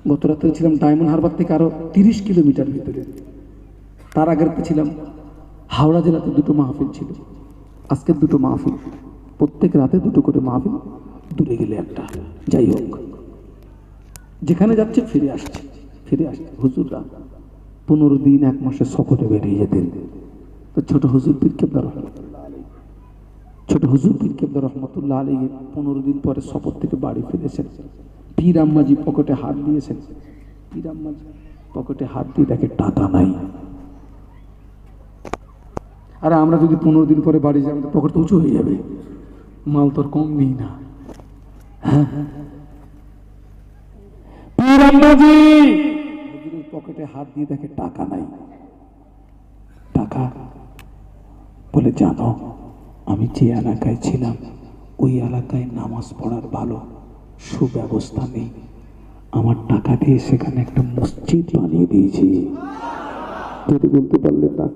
গত রাত্রে ছিলাম ডায়মন্ড হারবার থেকে আরো 30 কিলোমিটার ভিতরে, তার আগের ছিলাম হাওড়া জেলাতে 2টো মাহফিল ছিল। আজকের 2টো মাহফিল, প্রত্যেক রাতে 2টো করে মাহফিল, দূরে গেলে একটা। যাই হোক, যেখানে যাচ্ছে ফিরে আসছে। হুজুররা 15 দিন 1 মাসের সফরে বেরিয়ে যেতেন। তো ছোট হুজুর পীর কেবলা রহমতুল্লাহ আলাইহি 15 দিন পরে সফর থেকে বাড়ি ফিরেছেন। পীর আম্মাজি পকেটে হাত দিয়েছেন, পীর আম্মাজি পকেটে হাত দিয়ে দেখে টাকা নাই। আরে আমরা যদি 15 দিন পরে বাড়ি যাই, আমাদের পকেট উঁচু হয়ে যাবে, মাল তোর কম নেই না। হ্যাঁ, পীর আম্মাজি হুজুরের পকেটে হাত দিয়ে দেখে টাকা নাই। টাকা বলে, জানো আমি যে এলাকায় ছিলাম ওই এলাকায় নামাজ পড়ার ভালো সুব্যবস্থা নেই, আমার টাকা দিয়ে সেখানে একটা মসজিদ বানিয়ে দিয়েছি। যদি বলতে পারলেন না।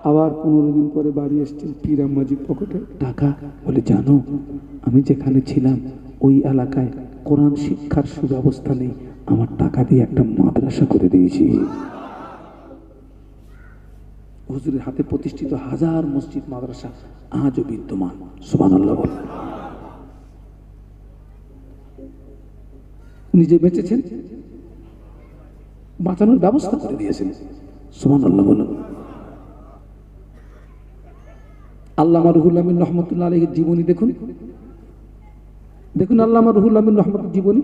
আবার 15 দিন পরে বাড়ি এসছেন, পীর আম্মাজি পকেটে টাকা, বলে জানো আমি যেখানে ছিলাম ওই এলাকায় কোরআন শিক্ষার সুব্যবস্থা নেই, আমার টাকা দিয়ে একটা মাদ্রাসা করে দিয়েছি। হুজুরের হাতে প্রতিষ্ঠিত হাজার মসজিদ মাদ্রাসা আজও বিদ্যমান। সুবহানাল্লাহ বল। নিজে বেঁচেছেন, বাঁচানোর ব্যবস্থা করে দিয়েছেন। সুবহানাল্লাহ বল। আল্লামা রুহুল আমিন রহমতুল্লাহ আলাইহির জীবনী দেখুন, আল্লামা রুহুল আমিন রহমতুল্লাহ জীবনী।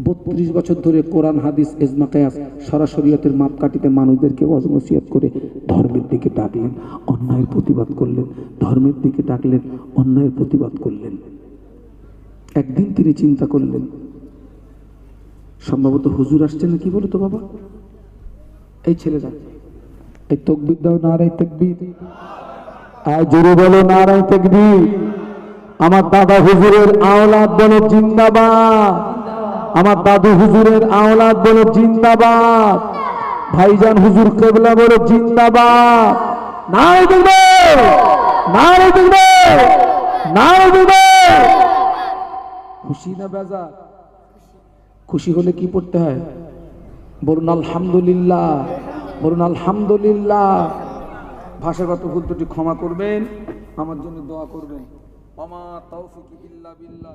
32 বছর ধরে কোরআন হাদিস ইজমা কিয়াস সরাসরিয়তের মাপকাঠিতে মানুষদেরকে ওয়াজ নসিহত করে ধর্মের দিকে ডাকলেন, অন্যায়ের প্রতিবাদ করলেন, ধর্মের দিকে ডাকলেন, অন্যায়ের প্রতিবাদ করলেন। একদিন তিনি চিন্তা করলেন, সম্ভবত হুজুর আসছে না, কি বলো তো বাবা, এই ছেলেরা, এই তাকবীর দাও, নারায়ে তাকবীর, আর জোরে বলো নারায়ে তাকবীর। আমার দাদা হুজুরের আওলাদ বলো জিন্দাবাদ, আমার দাদু হুজুরের আওলাদ বলো জিন্দাবাদ, ভাইজান হুজুর কেবলা বলো জিন্দাবাদ। নারায়ে তাকবীর, নারায়ে তাকবীর, নারায়ে তাকবীর। খুশি না বেজার? খুশি হলে কি পড়তে হয়? বলুন আলহামদুলিল্লাহ, বলুন আলহামদুলিল্লাহ। ভাষাগত ভুল ত্রুটি ক্ষমা করবেন, আমার জন্য দোয়া করবেন। ওমা তাওফিক ইল্লা বিল্লাহ।